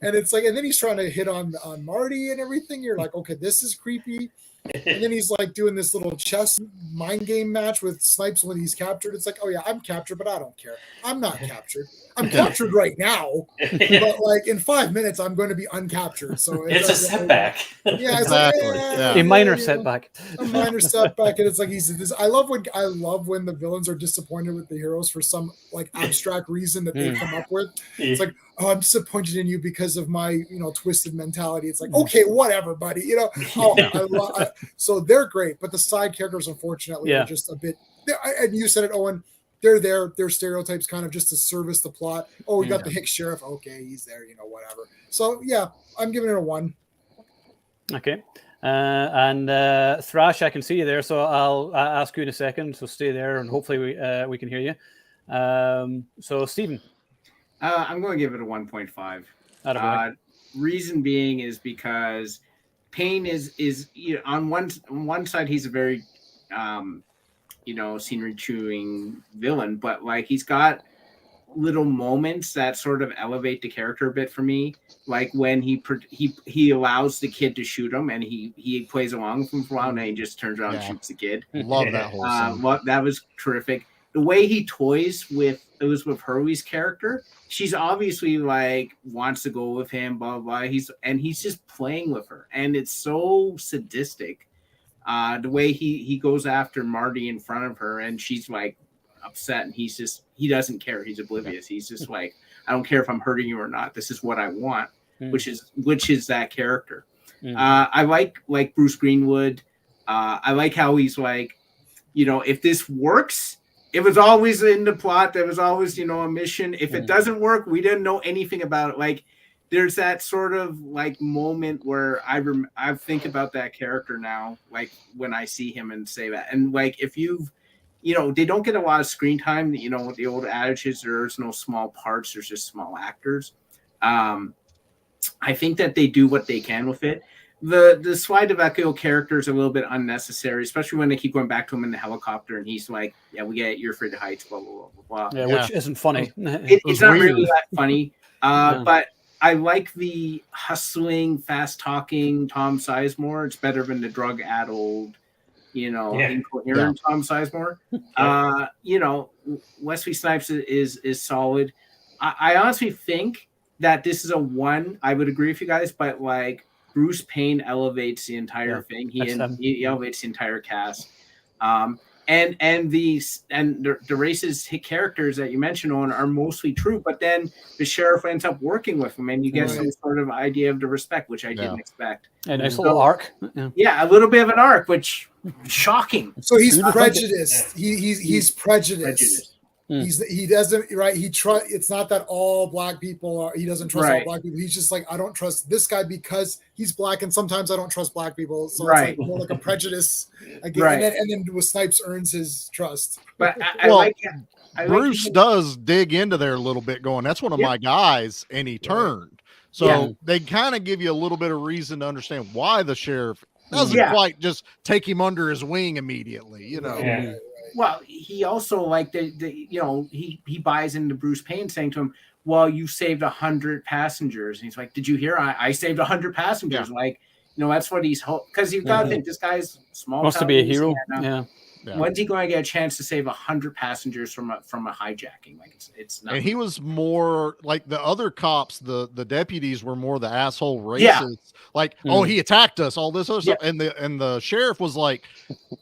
And it's like, and then he's trying to hit on Marty and everything. You're like, okay, this is creepy. And then he's like doing this little chess mind game match with Snipes when he's captured. It's like, oh yeah, I'm captured, but I don't care. I'm not captured. I'm captured right now, but like in 5 minutes, I'm going to be uncaptured. So It's a setback. Yeah, it's Exactly, like, yeah. A minor you know, setback. a minor setback, and it's like he's this. I love when the villains are disappointed with the heroes for some like abstract reason that they come up with. It's like, oh, I'm disappointed in you because of my, you know, twisted mentality. It's like, okay, whatever, buddy. You know, so they're great, but the side characters, unfortunately, are just a bit. And you said it, Owen. They're stereotypes kind of just to service the plot. Oh, we got the Hick sheriff. Okay, he's there, you know, whatever. So yeah, I'm giving it a 1. Okay. And Thrash, I can see you there, so I'll ask you in a second. So stay there, and hopefully we can hear you. So Stephen, I'm going to give it a 1.5. Reason being is because Payne is you know, on one side he's a very you know, scenery chewing villain, but like he's got little moments that sort of elevate the character a bit for me. Like when he allows the kid to shoot him, and he plays along with him for a while, and then he just turns around and shoots the kid. Love that whole scene. That was terrific. The way he toys with Elizabeth Hurley's character, she's obviously like wants to go with him, blah blah. He's just playing with her, and it's so sadistic. The way he goes after Marty in front of her, and she's like upset, and he doesn't care. He's oblivious. He's just like, I don't care if I'm hurting you or not. This is what I want, which is that character. I like Bruce Greenwood. I like how he's like, you know, if this works, it was always in the plot. There was always, you know, a mission. If it doesn't work, we didn't know anything about it. Like, there's that sort of like moment where I think about that character now, like when I see him and say that. And like, if you know, they don't get a lot of screen time, you know, the old adage is there's no small parts, there's just small actors. I think that they do what they can with it. The Sly DeVecchio character is a little bit unnecessary, especially when they keep going back to him in the helicopter and he's like, yeah, we get it, you're afraid of heights, blah, blah, blah, blah, blah. which isn't funny. It's not really that funny. But I like the hustling, fast talking Tom Sizemore. It's better than the drug addled, incoherent Tom Sizemore. Wesley Snipes is solid. I honestly think that this is a 1. I would agree with you guys, but like Bruce Payne elevates the entire thing. He elevates the entire cast. And the racist characters that you mentioned on are mostly true, but then the sheriff ends up working with him, and you get some sort of idea of the respect, which I didn't expect. A nice little arc. Yeah, a little bit of an arc, which shocking. So he's prejudiced. He's prejudiced. He doesn't it's not that all black people are, he doesn't trust all black people. He's just like, I don't trust this guy because he's black, and sometimes I don't trust black people. So it's like more like a prejudice again. And then with Snipes earns his trust. But I Bruce does dig into there a little bit, going, that's one of my guys, and he turned. So they kind of give you a little bit of reason to understand why the sheriff doesn't quite just take him under his wing immediately, Well, he also he buys into Bruce Payne saying to him, well, you saved 100 passengers. And he's like, did you hear? I saved 100 passengers. Like, that's what he's because you've got to think this guy's small. Wants to be a hero. When's he going to get a chance to save 100 passengers from a hijacking? Like it's not. And he was more like the other cops. The deputies were more the asshole racists. Like, oh, he attacked us. All this other stuff. And the sheriff was like,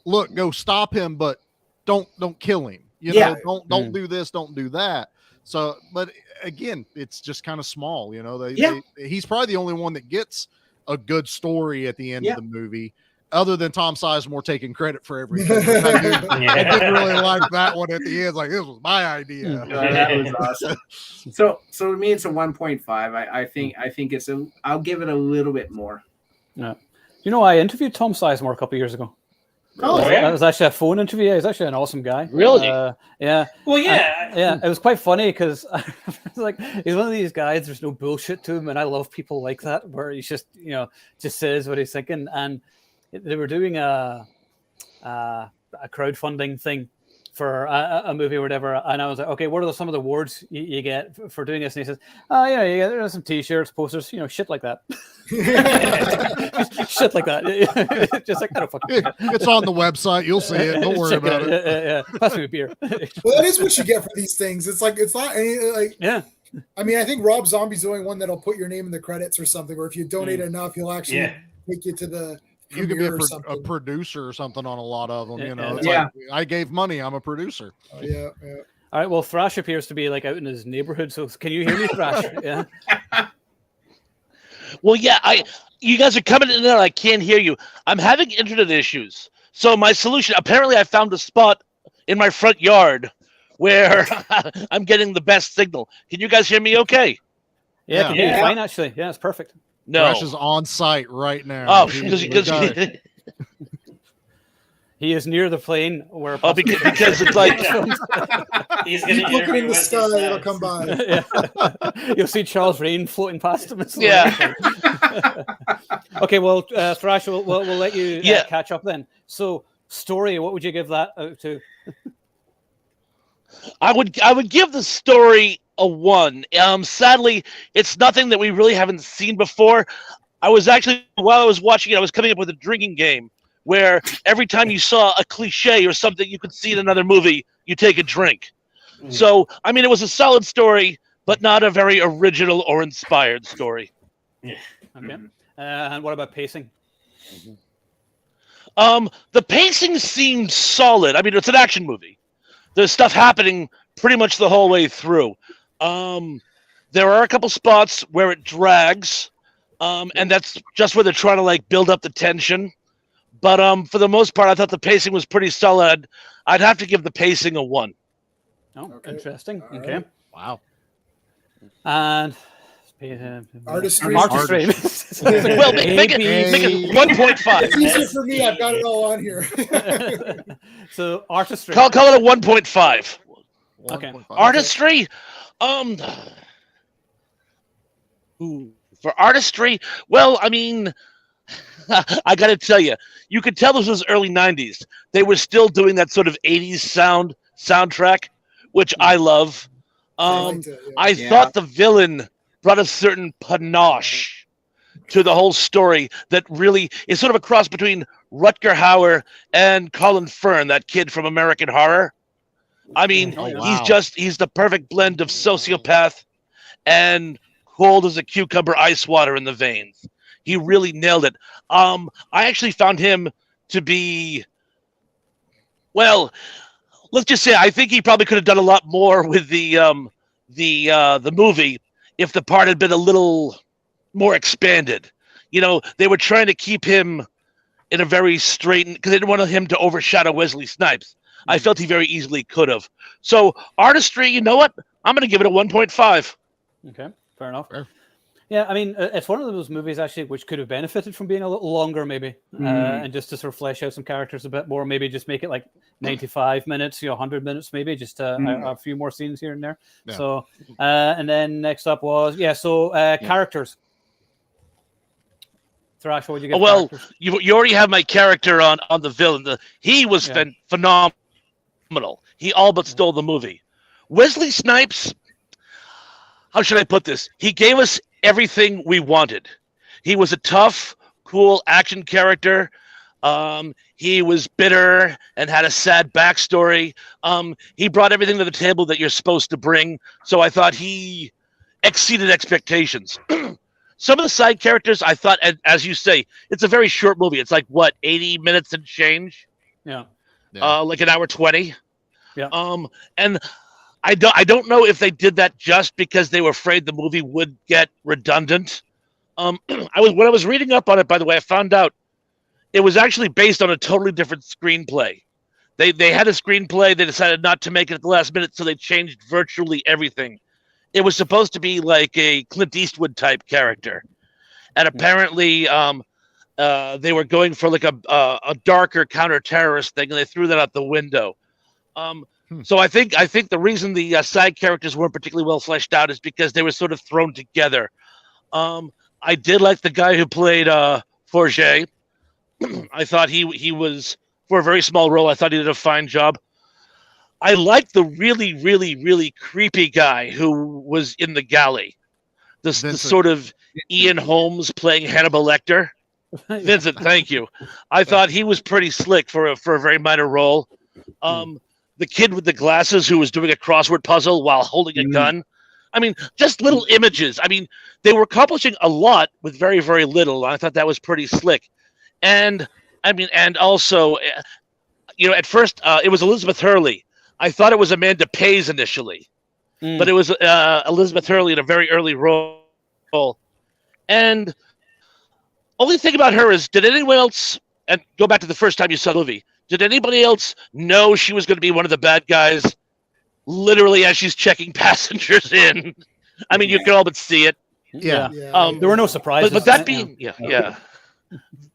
look, go stop him, but don't kill him. Don't do this, don't do that. So, but again, it's just kind of small. He's probably the only one that gets a good story at the end of the movie, other than Tom Sizemore taking credit for everything. I didn't really like that one at the end. Like, this was my idea. That was awesome. So to me, it's a 1.5. I think I'll give it a little bit more. Yeah. I interviewed Tom Sizemore a couple of years ago. Oh, That was actually a phone interview. He's actually an awesome guy. Really? Yeah. Well, yeah. It was quite funny because like he's one of these guys. There's no bullshit to him, and I love people like that, where he's just just says what he's thinking. And they were doing a crowdfunding thing for a movie or whatever, and I was like, okay, what are some of the awards you get for doing this? And he says, there's some T-shirts, posters, shit like that. Shit like that. Just like, I don't fucking care. It's on the website. You'll see it. Don't worry about it. Pass me a beer. Well, that is what you get for these things. It's like, it's not any, like, I mean, I think Rob Zombie's the only one that'll put your name in the credits or something, or if you donate enough, he'll actually take you to the. You could be a producer or something on a lot of them, It's like, I gave money. I'm a producer. Oh, yeah. All right. Well, Thrash appears to be like out in his neighborhood. So can you hear me, Thrash? Yeah. Well, you guys are coming in there. I can't hear you. I'm having internet issues. So my solution, apparently I found a spot in my front yard where I'm getting the best signal. Can you guys hear me okay? Yeah, I can hear you fine, actually. Yeah, it's perfect. No. Thrash is on site right now. Oh, because he is near the plane where. Oh, because it's like he's going to look in the sky. It'll come by. You'll see Charles Rain floating past him. Yeah. Okay, well, Thrash, we'll let you catch up then. So, story, what would you give that out to? I would give the story a 1. Sadly, it's nothing that we really haven't seen before. I was actually, while I was watching it, I was coming up with a drinking game where every time you saw a cliche or something you could see in another movie, you take a drink. So, I mean, it was a solid story, but not a very original or inspired story. Yeah. Okay. And what about pacing? The pacing seemed solid. I mean, it's an action movie. There's stuff happening pretty much the whole way through. There are a couple spots where it drags, and that's just where they're trying to like build up the tension. But for the most part, I thought the pacing was pretty solid. I'd have to give the pacing a 1. Oh, interesting. All okay. right. Wow. And Artistry. Well, make it 1.5. It's easier for me. I've got it all on here. So Artistry. Call it a 1.5. Okay. Artistry, for Artistry, well, I mean, I got to tell you, you could tell this was early 90s. They were still doing that sort of 80s soundtrack, which I love. I thought the villain brought a certain panache to the whole story that really is sort of a cross between Rutger Hauer and Colin Firth, that kid from American Horror. I mean, Oh, wow. he's the perfect blend of sociopath and cold as a cucumber, ice water in the veins. He really nailed it. I actually found him to be, well, let's just say I think he probably could have done a lot more with the movie if the part had been a little more expanded. You know, they were trying to keep him in a very straight, because they didn't want him to overshadow Wesley Snipes. I felt he very easily could have. So Artistry, you know what? I'm going to give it a 1.5. Okay, fair enough. Fair. Yeah, I mean, it's one of those movies actually which could have benefited from being a little longer, maybe, and just to sort of flesh out some characters a bit more. Maybe just make it like 95 minutes, 100 minutes, maybe just a few more scenes here and there. Yeah. So, and then next up was characters. Thrash, what would you get? Well, characters? you already have my character on the villain. He was phenomenal. He all but stole the movie. Wesley Snipes, how should I put this? He gave us everything we wanted. He was a tough, cool action character. He was bitter and had a sad backstory. He brought everything to the table that you're supposed to bring. So I thought he exceeded expectations. Some of the side characters, I thought, as you say, it's a very short movie. It's like, what, 80 minutes and change? Yeah. Like an hour 20. Yeah. And I don't know if they did that just because they were afraid the movie would get redundant. When I was reading up on it, by the way, I found out it was actually based on a totally different screenplay. They had a screenplay, they decided not to make it at the last minute, so they changed virtually everything. It was supposed to be like a Clint Eastwood type character, and apparently they were going for like a darker counter-terrorist thing, and they threw that out the window. So I think the reason the side characters weren't particularly well fleshed out is because they were sort of thrown together. I did like the guy who played Forget. I thought he was, for a very small role, I thought he did a fine job. I liked the really, really, really creepy guy who was in the galley. The sort of Ian Holmes playing Hannibal Lecter. Vincent, thank you. I thought he was pretty slick for a very minor role. The kid with the glasses who was doing a crossword puzzle while holding a gun. I mean, just little images. I mean, they were accomplishing a lot with very, very little. I thought that was pretty slick. And I mean, and also, at first it was Elizabeth Hurley. I thought it was Amanda Pays initially, but it was Elizabeth Hurley in a very early role. And only thing about her is, did anyone else, and go back to the first time you saw the movie, did anybody else know she was going to be one of the bad guys literally as she's checking passengers in? I mean, you can all but see it. Yeah. There were no surprises. But that being,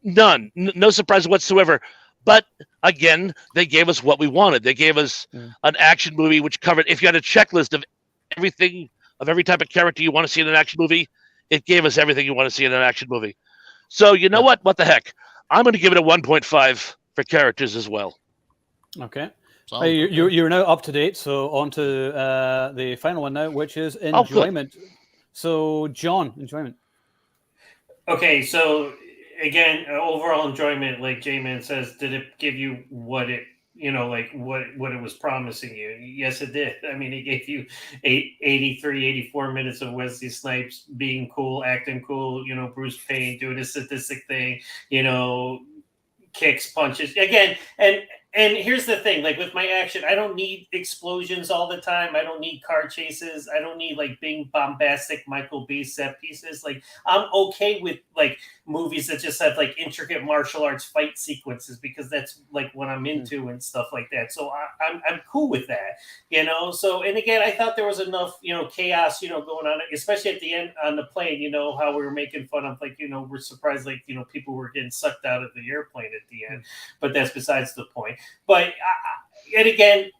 none. No surprise whatsoever. But again, they gave us what we wanted. They gave us an action movie which covered, if you had a checklist of everything, of every type of character you want to see in an action movie, it gave us everything you want to see in an action movie. So you know what? What the heck? I'm going to give it a 1.5 for characters as well. Okay. You're now up to date. So on to the final one now, which is enjoyment. So John, enjoyment. Okay, so again, overall enjoyment, like J-Man says, did it give you what it, what it was promising you? Yes, it did. I mean, it gave you 84 minutes of Wesley Snipes being cool, acting cool, Bruce Payne doing a sadistic thing, kicks, punches. Again, and here's the thing, like with my action, I don't need explosions all the time. I don't need car chases. I don't need like big bombastic Michael Bay set pieces. Like I'm okay with like movies that just have like intricate martial arts fight sequences because that's like what I'm into and stuff like that. So I'm cool with that, So and again, I thought there was enough chaos going on, especially at the end on the plane. How we were making fun of like we're surprised like people were getting sucked out of the airplane at the end, but that's besides the point. But and again,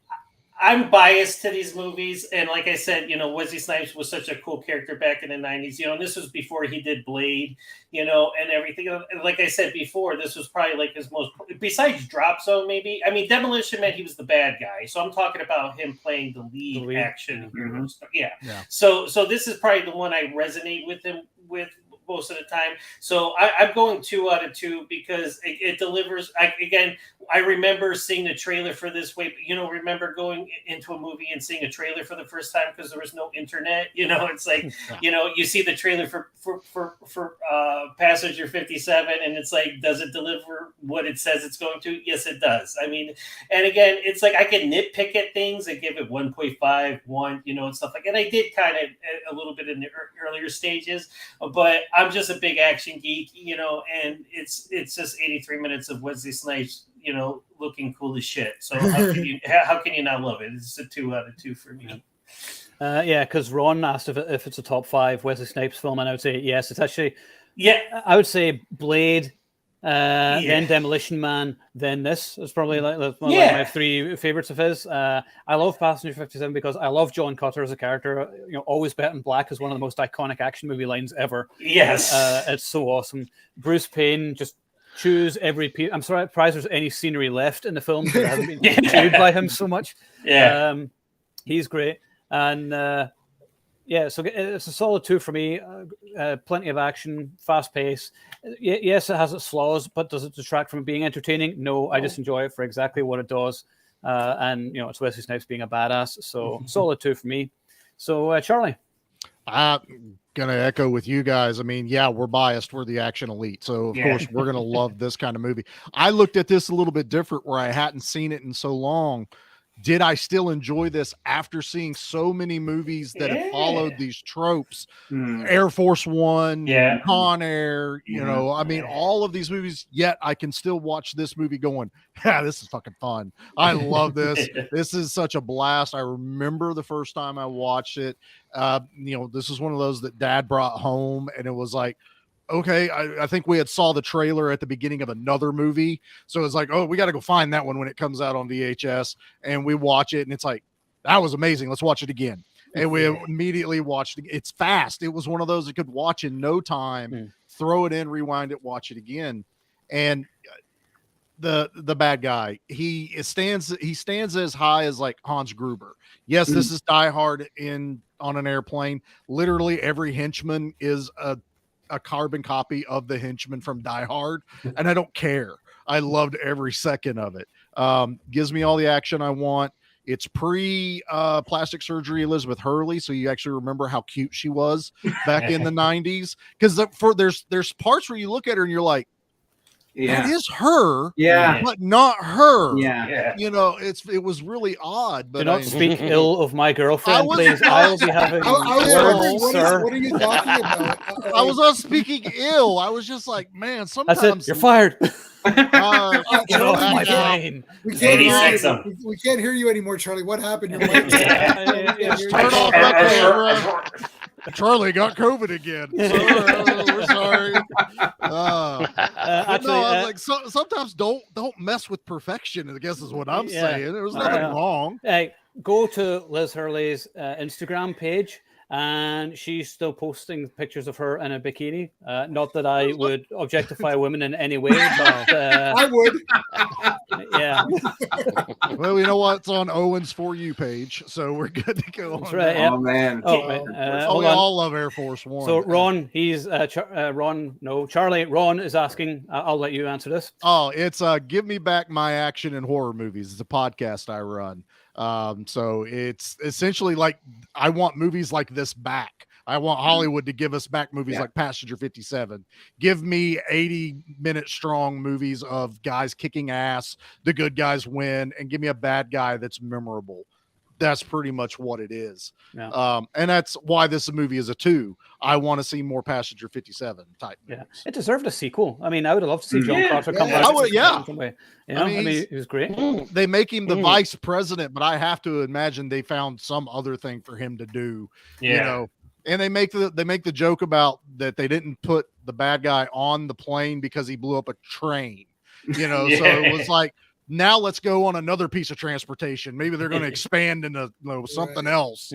I'm biased to these movies, and like I said, Wesley Snipes was such a cool character back in the '90s. And this was before he did Blade, and everything. And like I said before, this was probably like his most, besides Drop Zone, maybe. I mean, Demolition Man, he was the bad guy, so I'm talking about him playing the lead action hero. Yeah. So this is probably the one I resonate with him with most of the time. So I'm going 2 out of 2 because it delivers. I remember seeing the trailer for this way, but remember going into a movie and seeing a trailer for the first time because there was no internet. It's like, you see the trailer for Passenger 57, and it's like, does it deliver what it says it's going to? Yes, it does. I mean, and again, it's like I can nitpick at things. I give it 1.5, 1, and stuff like that. And I did kind of a little bit in the earlier stages, but I'm just a big action geek, and it's just 83 minutes of Wesley Snipes, looking cool as shit. So how can you not love it? It's a 2 out of 2 for me. Because Ron asked if it's a top 5 Wesley Snipes film, and I would say yes. It's actually, I would say Blade, then Demolition Man, then this. It's probably like one of my 3 favorites of his. I love Passenger 57 because I love John Cutter as a character. Always Bet in Black is one of the most iconic action movie lines ever. Yes, it's so awesome. Bruce Payne just chews every piece. I'm surprised there's any scenery left in the film that hasn't been chewed by him so much. He's great. And so it's a solid 2 for me. Plenty of action, fast pace. Yes, it has its flaws, but does it detract from it being entertaining? No, I just enjoy it for exactly what it does. And it's Wesley Snipes being a badass. So solid 2 for me. So Charlie. I'm gonna echo with you guys. I mean, we're biased. We're the action elite, so of course we're gonna love this kind of movie. I looked at this a little bit different, where I hadn't seen it in so long. Did I still enjoy this after seeing so many movies that have followed these tropes? Air Force One, Con Air, I mean, all of these movies, yet I can still watch this movie going, this is fucking fun. I love this. This is such a blast. I remember the first time I watched it. This is one of those that Dad brought home, and it was like, okay, I think we had saw the trailer at the beginning of another movie. So it's like, oh, we got to go find that one when it comes out on VHS, and we watch it, and it's like, that was amazing. Let's watch it again. And we immediately watched it. It's fast. It was one of those that could watch in no time, throw it in, rewind it, watch it again. And the bad guy, he stands as high as like Hans Gruber. Yes, this is Die Hard on an airplane. Literally every henchman is a carbon copy of the henchman from Die Hard, and I don't care. I loved every second of it. Gives me all the action I want. It's pre plastic surgery Elizabeth Hurley, so you actually remember how cute she was back in the 90s. Because there's parts where you look at her and you're like, that is her, but not her. It was really odd. But do not speak ill of my girlfriend, please. I will be having words, sir. What are you talking about? I was not speaking ill. I was just like, man, sometimes I said, you're fired. Get off my plane. We can't hear you anymore, Charlie. What happened? Your mic turn off that camera. Charlie got COVID again. We're sorry. Sometimes don't mess with perfection, I guess is what I'm saying. There was nothing wrong. Go to Liz Hurley's Instagram page, and she's still posting pictures of her in a bikini. Not that I would objectify women in any way, but I would. Yeah. Well, you know what? It's on Owen's For You page, so we're good to go on. Right, Oh, man. We all love Air Force One. So Ron, Charlie. Ron is asking. I'll let you answer this. Oh, it's Give Me Back My Action in Horror Movies. It's a podcast I run. So it's essentially like, I want movies like this back. I want Hollywood to give us back movies like Passenger 57. Give me 80-minute strong movies of guys kicking ass, the good guys win, and give me a bad guy that's memorable. That's pretty much what it is. And that's why this movie is a 2. I want to see more Passenger 57 type movies. It deserved a sequel. I mean, I would have loved to see John Carter come back. I mean, he was great. They make him the vice president, but I have to imagine they found some other thing for him to do. And they make the joke about that they didn't put the bad guy on the plane because he blew up a train. So it was like, Now let's go on another piece of transportation. Maybe they're going to expand into something else.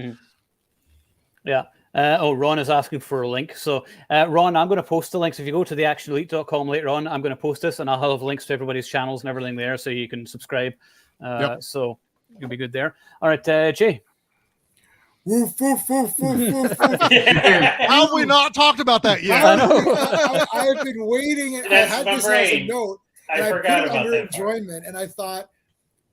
Yeah. Ron is asking for a link. So, Ron, I'm going to post the links. If you go to theactionelite.com later on, I'm going to post this, and I'll have links to everybody's channels and everything there, so you can subscribe. So you'll be good there. All right, Jay. Woof, woof, woof, woof, woof, woof. How have we not talked about that yet? I have been waiting. I That's had my this brain. as a note. And I I forgot put it about under that part. enjoyment, and I thought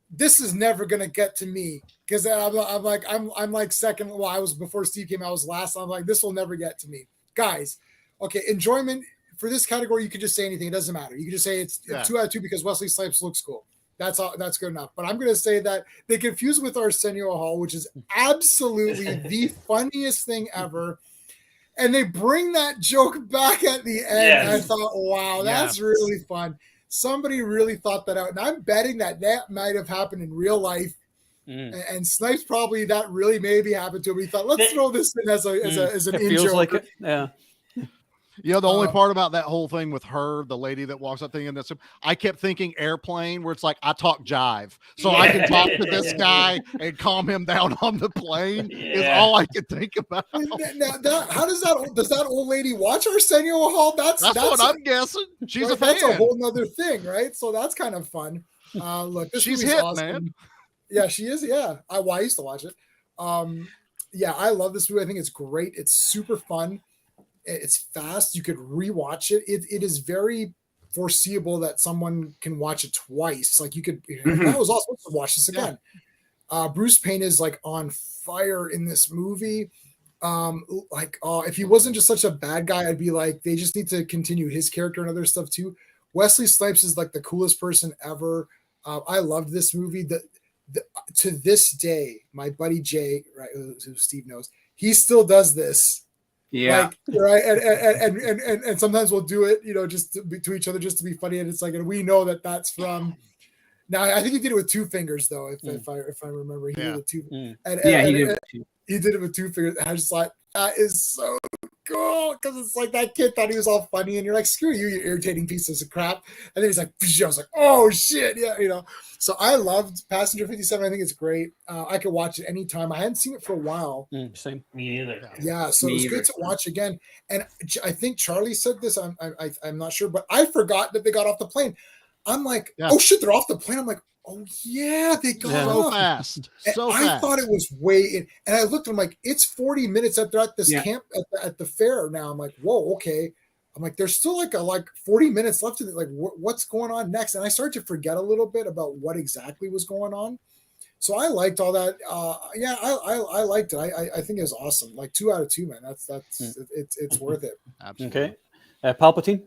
this is never gonna get to me because I'm like second. Well, I was before Steve came. I was last. I'm like, this will never get to me, guys. Okay, enjoyment for this category. You can just say anything. It doesn't matter. You can just say it's 2 out of 2 because Wesley Snipes looks cool. That's all. That's good enough. But I'm going to say that they confuse with Arsenio Hall, which is absolutely the funniest thing ever. And they bring that joke back at the end. Yes. And I thought, wow, that's really fun. Somebody really thought that out. And I'm betting that might have happened in real life. And Snipes probably that really maybe happened to him. He thought, let's throw this in as an in feels joke. like it. Yeah. You know, the only part about that whole thing with her, the lady that walks up thing, and I kept thinking airplane, where it's like I talk jive, so I can talk to this guy and calm him down on the plane. Is all I could think about. Now, how does that old lady watch Arsenio Hall? That's what I'm guessing. She's a fan. That's a whole nother thing, right? So that's kind of fun. Look, this she's movie's hip, awesome. man. Yeah, she is. Yeah, I used to watch it. Yeah, I love this movie. I think it's great. It's super fun. It's fast. You could rewatch it. It is very foreseeable that someone can watch it twice. Like you could, I was also supposed to watch this again. Bruce Payne is like on fire in this movie. If he wasn't just such a bad guy, I'd be like, they just need to continue his character and other stuff too. Wesley Snipes is like the coolest person ever. I loved this movie. To this day, my buddy Jay, right, who Steve knows, he still does this. Yeah. Right. And sometimes we'll do it, just to each other, just to be funny. And it's like, and we know that that's from. Now, I think he did it with 2 fingers, though. If I remember, he did it with 2. He did it with 2 fingers. And I just thought that is so cool because it's like that kid thought he was all funny, and you're like, screw you, you irritating pieces of crap. And then he's like, I was like, oh shit, yeah, So I loved Passenger 57. I think it's great. I could watch it anytime. I hadn't seen it for a while. Same. Me either. Yeah, so it's good to watch again. And I think Charlie said this. I'm not sure, but I forgot that they got off the plane. I'm like, oh shit, they're off the plane. I'm like, oh yeah, they got so off fast. I thought it was way in, and I looked. I'm like, it's 40 minutes at this camp at the fair now. I'm like, whoa, okay. I'm like, there's still like 40 minutes left in it. Like, what's going on next? And I started to forget a little bit about what exactly was going on. So I liked all that. I liked it. I think it was awesome. Like 2 out of 2, man. That's it's worth it. Absolutely. Okay, Palpatine.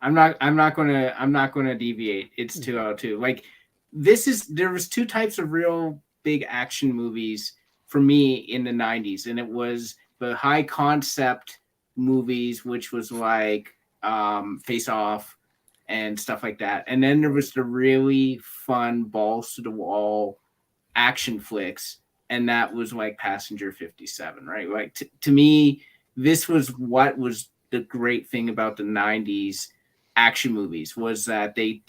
I'm not gonna deviate. It's 2 out of 2. Like there was 2 types of real big action movies for me in the 90s, and it was the high concept movies, which was like Face Off and stuff like that. And then there was the really fun balls to the wall action flicks, and that was like Passenger 57, right? Like to me, this was what was the great thing about the 90s action movies, was that they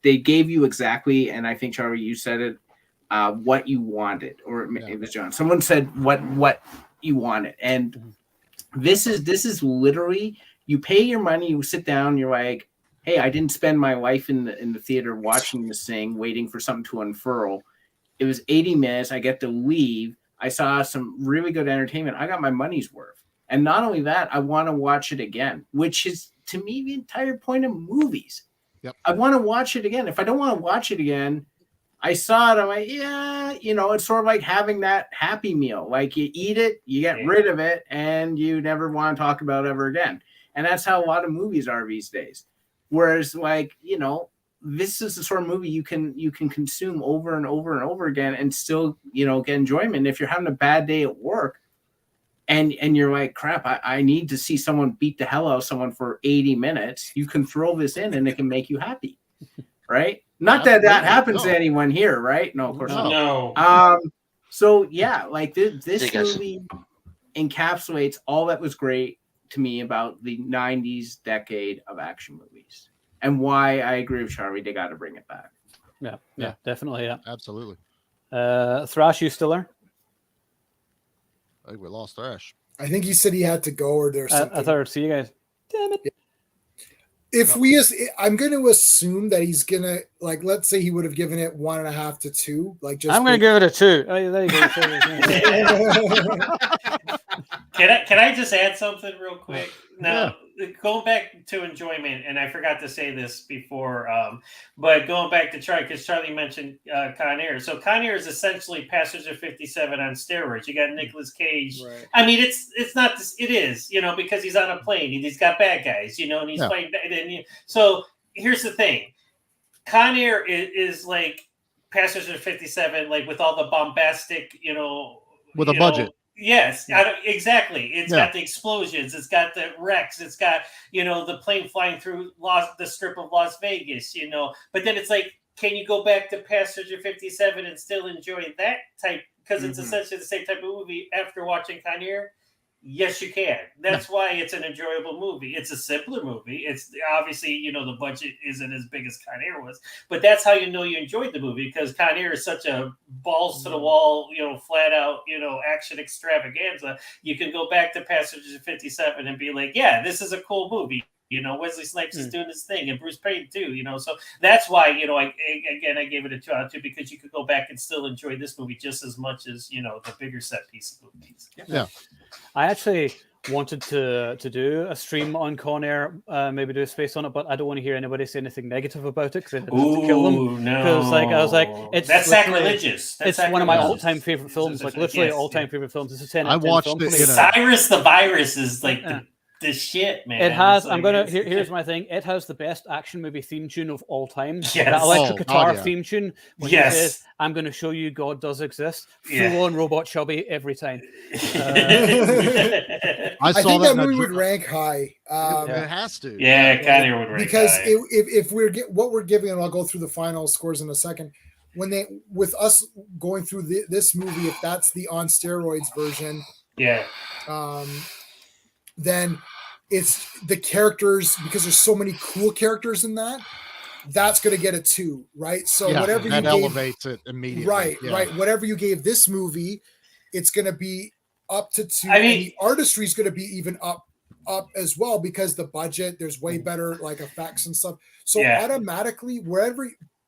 gave you exactly, and I think Charlie, you said it, what you wanted, or it was John. Someone said what you wanted, and this is literally, you pay your money, you sit down, you're like, hey, I didn't spend my life in the theater watching this thing, waiting for something to unfurl. It was 80 minutes. I get to leave. I saw some really good entertainment. I got my money's worth. And not only that, I want to watch it again, which is, to me, the entire point of movies. Yep. I want to watch it again. If I don't want to watch it again, I saw it, I'm like, yeah, it's sort of like having that Happy Meal. Like you eat it, you get rid of it, and you never want to talk about it ever again. And that's how a lot of movies are these days. Whereas, like, this is the sort of movie you can consume over and over and over again and still, get enjoyment. If you're having a bad day at work and you're like, crap, I need to see someone beat the hell out of someone for 80 minutes, you can throw this in and it can make you happy, right? Not that happens to anyone here, right? No, of course not. No. So yeah, like this movie encapsulates all that was great to me about the 90s decade of action movies. and why I agree with Charlie. They got to bring it back. Yeah, definitely. Yeah. Absolutely. Thrash, you still there? I think we lost Thrash. I think he said he had to go or there's something. I thought I'd see you guys. Damn it. If I'm going to assume that he's going to, like, let's say he would have given it 1.5 to 2. Like, just I'm going to give it a 2. Oh, there you go. Can I just add something real quick? Now, going back to enjoyment, and I forgot to say this before, but going back to Charlie, because Charlie mentioned Con Air. So Con Air is essentially Passenger 57 on steroids. You got Nicolas Cage. Right. I mean, it's not this. It is, because he's on a plane and he's got bad guys, and he's fighting. So here's the thing: Con Air is like Passenger 57, like with all the bombastic, with a budget. Yes, exactly. It's got the explosions. It's got the wrecks. It's got, the plane flying through the strip of Las Vegas, But then it's like, can you go back to Passenger 57 and still enjoy that type? Because it's essentially the same type of movie after watching Con Air. Yes, you can. That's why it's an enjoyable movie. It's a simpler movie. It's obviously, the budget isn't as big as Con Air was, but that's how you know you enjoyed the movie, because Con Air is such a balls to the wall, flat out, action extravaganza. You can go back to Passenger 57 and be like, yeah, this is a cool movie. Wesley Snipes is doing his thing, and Bruce Payne too. So that's why I gave it a 2 out of 2, because you could go back and still enjoy this movie just as much as the bigger set piece movies. Yeah. I actually wanted to do a stream on Con Air, maybe do a space on it, but I don't want to hear anybody say anything negative about it, because I'd have to kill them. No, because I was like, that's sacrilegious. It's one of my all-time favorite films, literally all-time favorite films. It's a 10 out of 10 watched film it for me. Cyrus the Virus is like the shit, man. It has. Like, here's my thing. It has the best action movie theme tune of all time. Yes. That electric guitar yeah. theme tune. When he says, "I'm going to show you God does exist." Full on Robot Chubby every time. I think that movie would rank high. It has to. Yeah, Con Air would rank because high. if what we're giving, and I'll go through the final scores in a second. With us going through this movie, if that's the on steroids version, then it's the characters, because there's so many cool characters in that. That's going to get a 2, right? So whatever that you elevates it immediately. Right. Whatever you gave this movie, it's going to be up to 2. I mean, and the artistry is going to be even up as well, because the budget, there's way better like effects and stuff. So automatically,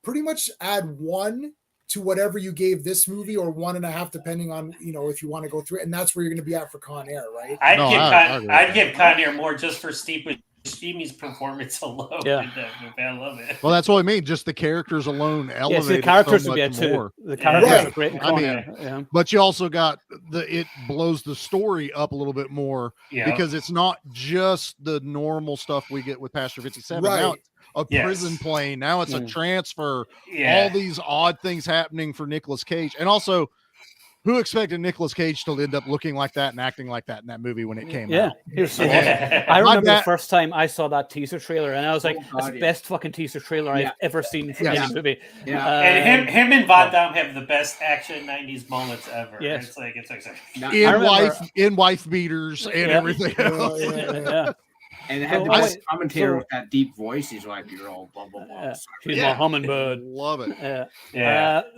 pretty much add 1 to whatever you gave this movie, or 1.5, depending on if you want to go through it, and that's where you're going to be at for Con Air, right? I'd give Con Air more just for Steamy's performance alone. Yeah, I love it. Well, that's what I mean. Just the characters alone elevate the characters so would be a much 2. more. The characters are great in Con Air. But you also got it blows the story up a little bit more, because it's not just the normal stuff we get with Passenger 57. Right. Now it's a prison plane. Now it's a transfer. Yeah. All these odd things happening for Nicolas Cage. And also, who expected Nicolas Cage to end up looking like that and acting like that in that movie when it came out? He was so awesome. I remember the first time I saw that teaser trailer, and I was like, that's the best fucking teaser trailer I've ever seen from any movie. Yeah. And him and Van Damme have the best action 90s moments ever. Yes. It's like in wife beaters and everything else. And it had the best commentator with that deep voice. He's like, you're all blah, blah, blah. She's my hummingbird. Love it.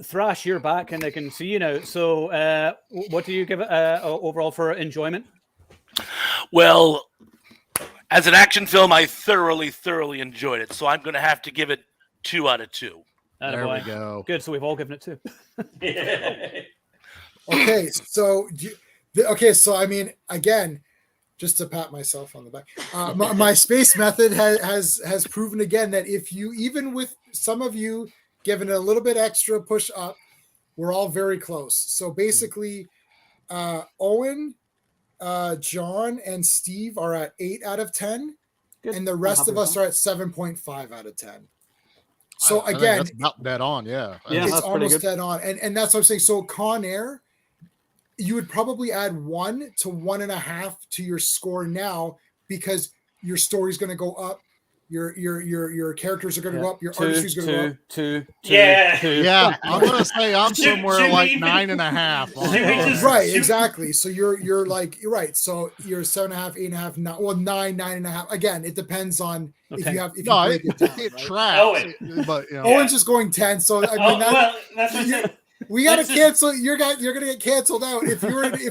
Thrash, you're back, and I can see you now. So what do you give it overall for enjoyment? Well, as an action film, I thoroughly enjoyed it. So I'm going to have to give it 2 out of 2. There we go. Good. So we've all given it 2. Okay. So I mean, again, just to pat myself on the back, my space method has proven again that if you, even with some of you giving it a little bit extra push up, we're all very close. So basically, Owen, John, and Steve are at 8 out of 10, and the rest of us are at 7.5 out of 10. So again, that's about dead on. It's almost dead on, and that's what I'm saying. So Con Air, you would probably add 1 to 1.5 to your score now, because your story's going to go up Your characters are going to Yeah. go up. Your artistry is going to go up. Two. Yeah. Yeah, I'm gonna say I'm Should- somewhere should we like even- 9.5. on should we that. just- Right, should- exactly. So you're right. So you're 7.5, 8.5, 9, well 9.5. Again, it depends on if Okay. you have if No, you it, break it down. it Right? tracks, Owen. but you know, Owen's just going 10. So I mean, Oh, well, that's what I'm saying. we got to let's just- cancel. You're gonna get canceled out if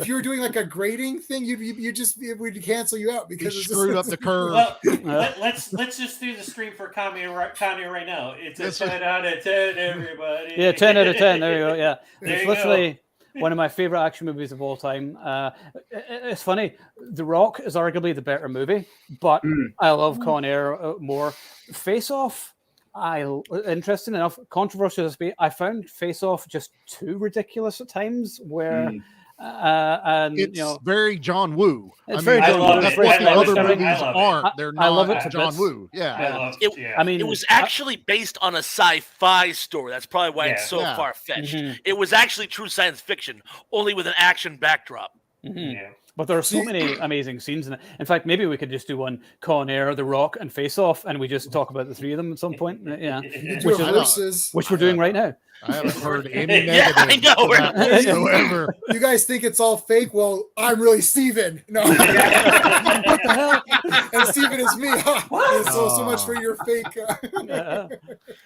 you were doing like a grading thing. We'd cancel you out he because it's screwed up the curve. Well, let's just do the stream for Kanye right now. It's a Yes, sir. 10 out of 10, everybody. Yeah, 10 out of 10. There you go. Yeah, There it's you go. literally one of my favorite action movies of all time. It's funny. The Rock is arguably the better movie, but I love Con Air more. Face Off. Interesting enough, controversial as I found Face Off just too ridiculous at times. Where and It's you know, very John Woo. It's I very mean, John Woo. that's I what love the it. other I love it. movies I love it. aren't. They're I love not it to John bits. Woo. Yeah. I love It- yeah. I mean, It was actually based on a sci-fi story. That's probably why it's so Yeah. far-fetched. Mhm. It was actually true science fiction, only with an action backdrop. mhm. yeah. But there are so See- many amazing scenes in it. In fact, maybe we could just do one Con Air, The Rock, and Face Off, and we just talk about the three of them at some point. Yeah, You could Which do is- a versus. which we're doing right now. I haven't heard any Yeah, negative I know, to we're that not- whatsoever. You guys think it's all fake? Well, I'm really Steven. No. What the hell? And Steven is me. Huh? So much for your fake.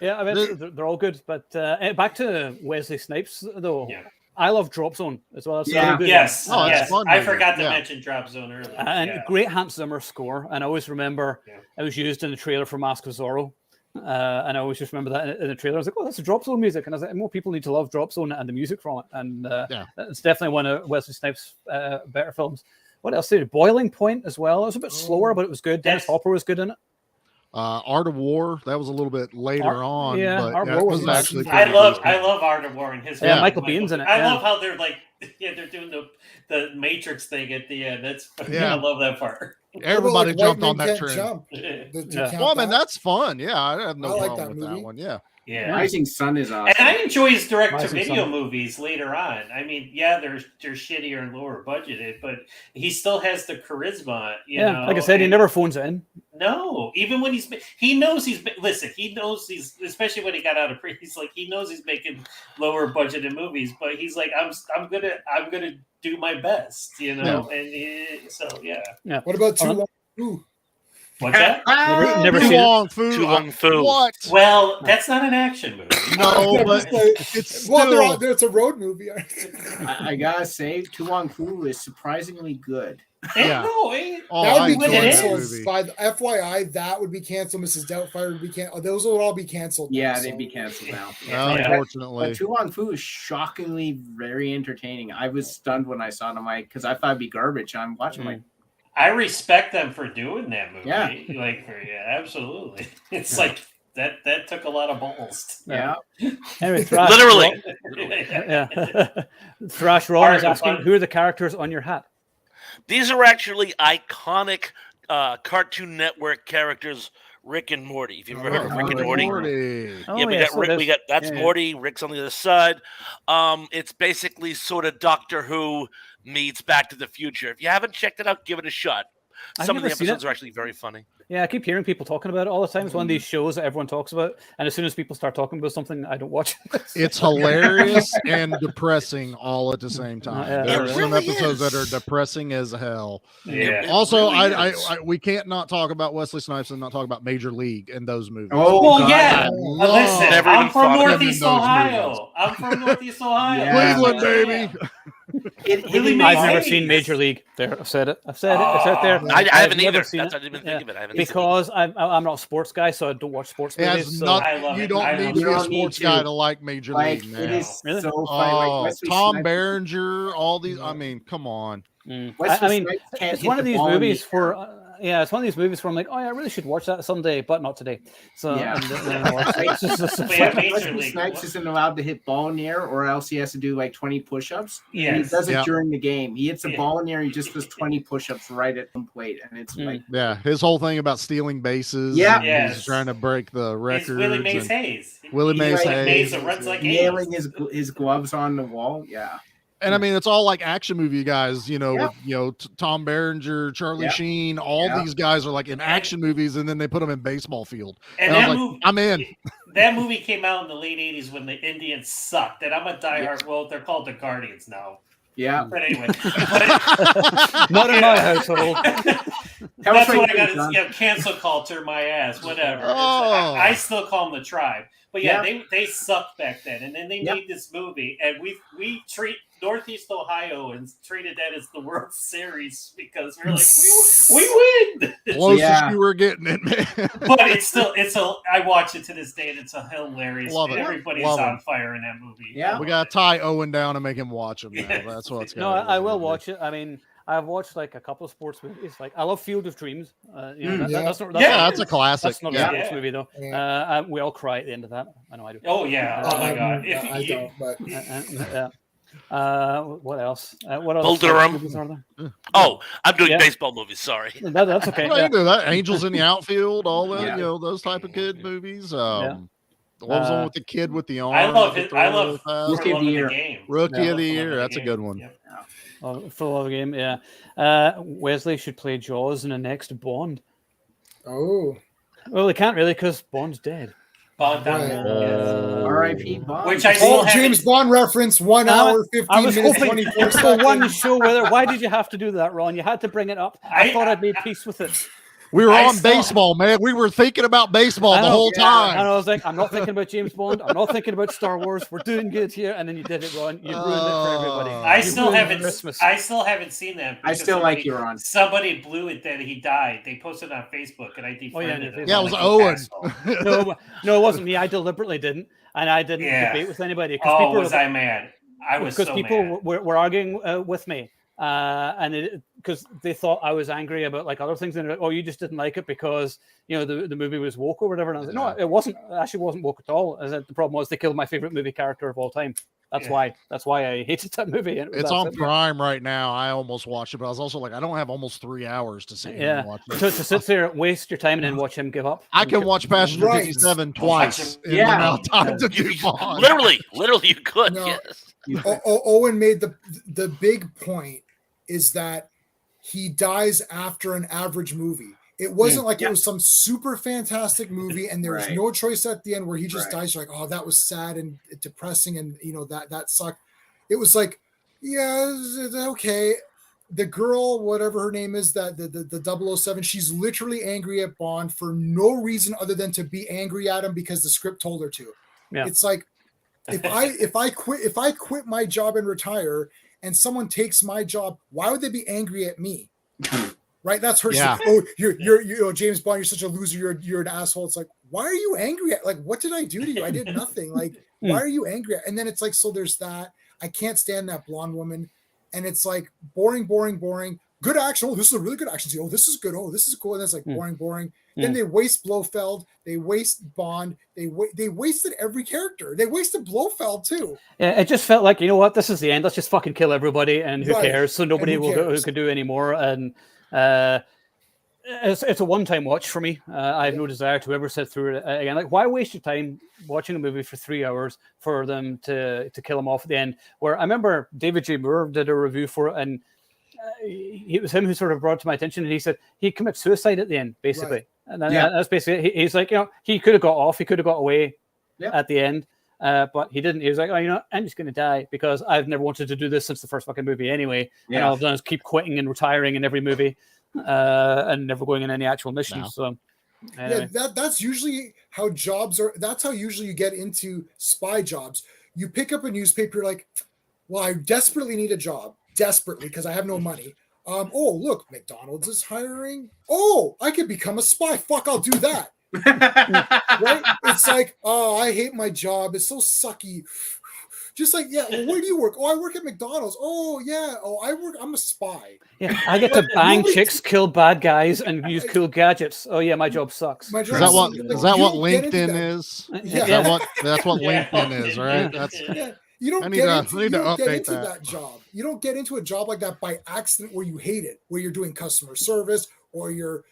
Yeah, I mean, they're all good. But back to Wesley Snipes, though. Yeah. I love Drop Zone as well. It's a Yeah. really good Yes, Oh, it's yes. fun I movie. forgot to Yeah. mention Drop Zone earlier. and yeah. great Hans Zimmer score. And I always remember Yeah. it was used in the trailer for Mask of Zorro. And I always just remember that in the trailer. I was like, oh, that's a Drop Zone music. And I was like, more people need to love Drop Zone and the music from it. And Yeah. it's definitely one of Wesley Snipes' better films. What else did Boiling Point as well? It was a bit slower, but it was good. Dennis Yes. Hopper was good in it. Art of War, that was a little bit later on, yeah, but Art of that War was was nice. actually I pretty love decent. Art of War and his Yeah, Michael Biehn's in it, I yeah. love how they're like they're doing the Matrix thing at the end. That's Yeah. I love that part. Everybody Like, jumped White on Men that Can't trend. Jump. Yeah. Count Well, I mean, that? that's fun. Yeah, I have no I like problem that with that movie. one. Yeah. Yeah. Rising Sun is awesome. And I enjoy his direct to Rising video Sun. movies later on. I mean, yeah, they're shittier and lower budgeted, but he still has the charisma. You know, Like I said, he and- never phones it in. No, even when he knows he knows he's, especially when he got out of he's like, he knows he's making lower budgeted movies, but he's like, I'm gonna do my best, you know, so yeah. What about Uh-huh. Ooh, What's that? Never Too seen it. long, food. Too Long Fu. What? Well, that's not an action movie. No, but it's well, still. it's a road movie. I gotta say, Tu Wong Fu is surprisingly good. Yeah. No, Oh, That I would be enjoyed that canceled. movie. By the FYI, that would be canceled. Mrs. Doubtfire would be canceled. Those would all be canceled. Yeah, So- they'd be canceled now. Unfortunately. But Tu Wong Fu is shockingly very entertaining. I was stunned when I saw it. I'm like, because I thought it'd be garbage. I'm watching like, I respect them for doing that movie. Yeah. Absolutely. It's like that took a lot of balls. yeah. Anyway, Thrash. Literally. Yeah. Thrash Ron is Hard to asking, find. who are the characters on your hat? These are actually iconic Cartoon Network characters, Rick and Morty. If you've ever heard of Rick and Morty. Oh, Yeah, we yes, got Rick. We got that's Yeah, yeah. Morty. Rick's on the other side. It's basically sort of Doctor Who meets Back to the Future. If you haven't checked it out, give it a shot. I've Some of the never seen episodes it. are actually very funny. Yeah, I keep hearing people talking about it all the time. It's one of these shows that everyone talks about, and as soon as people start talking about something, I don't watch it. It's hilarious and depressing all at the same time. Yeah, There it are some really episodes is. that are depressing as hell. Yeah. It Also, really I is. we can't not talk about Wesley Snipes and not talk about Major League in those movies. Oh, Well, God. yeah. I Listen, Never I'm even from thought of him in Northeast those Ohio. I'm from Northeast Ohio. Yeah. Cleveland, baby. Really I've makes never sense. seen Major League. There, I've said it. I've said it. It's out there. I I've haven't never either. seen That's it. I didn't even Yeah. think of it. I haven't seen it. Because I'm not a sports guy, so I don't watch sports It movies. has So not, I love you it. don't I need love to be it. a You don't need sports to. guy to like Major Like, League, it man. is Really? so funny. Like, Oh, Wesley Tom Snipes- Berenger, all these. I mean, come on. Wesley I mean, Snipes can't it's hit one of the these ball in the movies air. for. Yeah, it's one of these movies where I'm like, oh, yeah, I really should watch that someday, but not today. So Yeah. it's just But yeah, Major Wesley League. Snipes isn't allowed to hit ball in the air, or else he has to do like 20 push-ups. And he Yes. does it Yeah. during the game. He hits a Yeah. ball in the air, he just does 20 push-ups right at home plate, and it's like, Yeah, his whole thing about stealing bases. Yeah. and Yes. he's trying to break the It's records. Willie Mays and- Hayes. Willie He's Mays like Hayes. Mays that runs like nailing Hayes. his gloves on the wall. Yeah, And I mean, it's all like action movie guys, Yeah. with, Tom Berenger, Charlie Yeah. Sheen, all Yeah. these guys are like in action movies, and then they put them in baseball field. And I that was like, movie, I'm in. That movie came out in the late '80s when the Indians sucked, and I'm a diehard. Well, they're called the Guardians now. Yeah. But anyway, Not in my household. that's what I got. Cancel culture, my ass, whatever. Oh. I still call them the Tribe. But yeah, Yeah. they sucked back then, and then they Yep. made this movie, and we treat Northeast Ohioans treated that as the World Series because we're like we win. Closest Yeah. you were getting it, man. But I watch it to this day, and it's a hilarious. Love it. Everybody's Love on it. fire in that movie. Yeah. We got to tie Owen down and make him watch them now. Yeah. That's what's No, going on. I will watch it. I mean, I've watched like a couple of sports movies. Like I love Field of Dreams. That's not That's a classic. that's not Yeah. a sports movie though. Yeah. We all cry at the end of that. I know I do. Oh yeah. Oh my god. I don't, but What else? What other Bull sports Durham. movies are there? Oh, I'm doing Yeah. baseball movies. Sorry. That's okay. Well, Yeah. you do that. Angels in the Outfield, all that, Yeah. those type of kid movies. Yeah. What was the one with the kid with the arm? I love that it. could I throw love really fast? Rookie of the Year. Game. Rookie Yeah. of the Love Year. the That's a game. good one. Yep. Full of a game. Yeah. Wesley should play Jaws in the next Bond. oh, Well, they can't really because Bond's dead. Bond Right. yes. R.I.P. Bond. Which I still haven't. James Bond reference, 1 I- hour, 15 I was minutes, hoping 24 for one seconds. show whether. Why did you have to do that, Ron? You had to bring it up. I thought I'd made peace with it. We were I on still- baseball, man. We were thinking about baseball I the know, whole yeah. time. And I was like, I'm not thinking about James Bond. I'm not thinking about Star Wars. We're doing good here. And then you did it, Ron. You ruined it for everybody. Oh. I You still ruined haven't. Christmas. I still haven't seen that. I because still like you, Ron. Somebody blew it that he died. They posted on Facebook, and I defriended Oh, yeah, him. Yeah, it was Like, Owen. asshole. No, it wasn't me. I deliberately didn't. And I didn't Yeah. debate with anybody. Oh, was I mad? I was Because so people mad. were arguing with me. And because they thought I was angry about like other things, and they're like, oh, you just didn't like it because the movie was woke or whatever. And I was like, no, it wasn't. It actually wasn't woke at all. The problem was they killed my favorite movie character of all time. That's Yeah. why I hated that movie. And It's that's on it. Prime right now. I almost watched it, but I was also like, I don't have almost 3 hours to sit here Yeah, and watch to it. sit there, waste your time, and then watch him give up. I can watch Passenger Right. 57 twice in Yeah. the amount of time to do Bond. Literally, you could. No. Yes. Owen made the big point is that he dies after an average movie. It wasn't like it was some super fantastic movie and there was Right. no choice at the end where he just Right. dies. You're like, oh, that was sad and depressing, and that sucked. It was like, yeah, it's okay. The girl, whatever her name is, that the 007, she's literally angry at Bond for no reason other than to be angry at him because the script told her to. Yeah. It's like, if I quit my job and retire and someone takes my job, why would they be angry at me? Right? That's her. Yeah. Oh, you're James Bond. You're such a loser. You're an asshole. It's like, why are you angry at? Like, what did I do to you? I did nothing. Like, why are you angry at? And then it's like, so there's that. I can't stand that blonde woman. And it's like boring. Good action. Oh, this is a really good action scene. Oh, this is good. Oh, this is cool. And it's like boring. Then they waste Blofeld. They waste Bond. They wasted every character. They wasted Blofeld too. Yeah, it just felt like, you know what, this is the end. Let's just fucking kill everybody, and who Right. cares? So nobody And who who cares? could do anymore. And it's a one-time watch for me. I have no desire to ever sit through it again. Like, why waste your time watching a movie for 3 hours for them to kill them off at the end? Where I remember David J. Moore did a review for it, and it was him who sort of brought it to my attention, and he said he commits suicide at the end, basically. Right. And then Yeah. that's basically, he's like, he could have got off, he could have got away Yeah. at the end, but he didn't. He was like, oh, I'm just going to die because I've never wanted to do this since the first fucking movie anyway. And Yeah. all I've done is keep quitting and retiring in every movie and never going on any actual missions. No. So anyway. Yeah, that's usually how jobs are. That's how usually you get into spy jobs. You pick up a newspaper, you're like, well, I desperately need a job, desperately, because I have no money. Oh, look, McDonald's is hiring. Oh, I could become a spy. Fuck, I'll do that. Right? It's like, oh, I hate my job. It's so sucky. Just like, yeah, well, where do you work? Oh, I work at McDonald's. Oh, yeah. Oh, I'm a spy. Yeah, I get to bang Nobody- chicks, kill bad guys, and use cool gadgets. Oh yeah, my job sucks. My Is job that what like, is that you what don't get into LinkedIn that. is? Yeah. That's what Yeah. LinkedIn is, right? That's Yeah, you don't I need get to- into, I need you to don't get update into that. that job. You don't get into a job like that by accident where you hate it, where you're doing customer service or you're,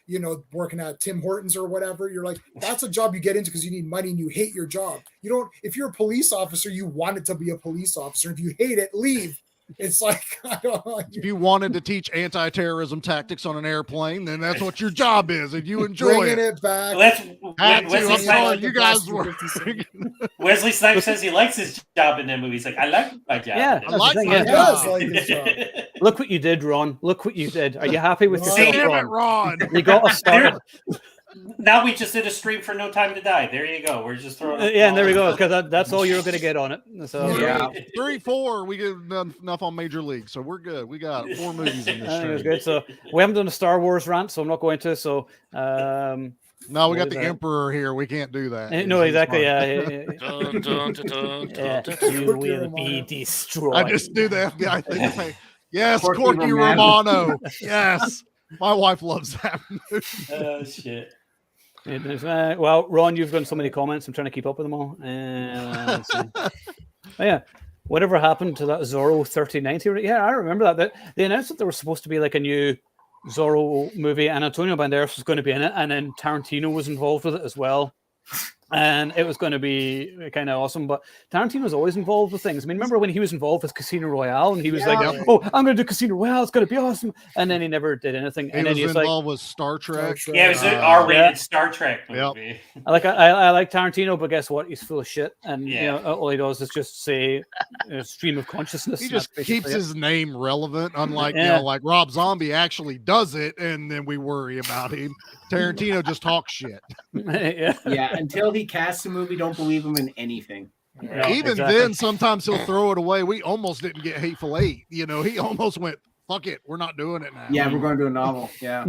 working at Tim Hortons or whatever. You're like, that's a job you get into because you need money and you hate your job. You don't, if you're a police officer, you want it to be a police officer. If you hate it, leave. It's like, I don't know. If you wanted to teach anti-terrorism tactics on an airplane, then that's what your job is, and you enjoy Bringing it. it back. Wesley Snipes, You guys were. Wesley Snipes says he likes his job in that movie. He's like, I like my job. Yeah, I like thing, my He yeah. does job. like his job. Look what you did, Ron. Look what you did. Are you happy with Ron. yourself, Damn it, Ron? Ron. You got us started. Now we just did a stream for No Time to Die. There you go. We're just throwing. Yeah, and there we go. Because that's all you're going to get on it. So Yeah. 3, 4. We get enough on Major League, so we're good. We got 4 movies in this I think it was stream. good. So we haven't done a Star Wars rant, so I'm not going to. So No, we what got is the that? Emperor here. We can't do that. no, He's exactly. fine. Yeah. Dun, dun, dun, dun, Yeah, dun, dun. you will be destroyed. I just do the FBI thing. It's like, yes, Corky Corky Romano. Romano. Yes. My wife loves that movie. Oh shit. It is, well, Ron, you've done so many comments. I'm trying to keep up with them all. Let's see. Oh, yeah. Whatever happened to that Zorro 3090? Yeah, I remember that. They announced that there was supposed to be like a new Zorro movie, and Antonio Banderas was going to be in it, and then Tarantino was involved with it as well. And it was going to be kind of awesome, but Tarantino's always involved with things. I mean, remember when he was involved with Casino Royale, and he was like, "Oh, I'm going to do Casino Royale. It's going to be awesome," and then he never did anything. He And then was he's like, involved with Star Trek. Yeah, it was an Uh, R-rated yeah. Star Trek movie. I like Tarantino, but guess what? He's full of shit, and Yeah. you know, all he does is just say stream of consciousness. He and just that's keeps basically it. his name relevant, unlike you Yeah. know, like Rob Zombie actually does it, and then we worry about him. Tarantino just talks shit. yeah. Yeah, until he casts a movie, don't believe him in anything. Yeah, Even exactly. then, sometimes he'll throw it away. We almost didn't get Hateful Eight. You know, he almost went, "Fuck it, we're not doing it now." Yeah, we're going to do a novel. Yeah.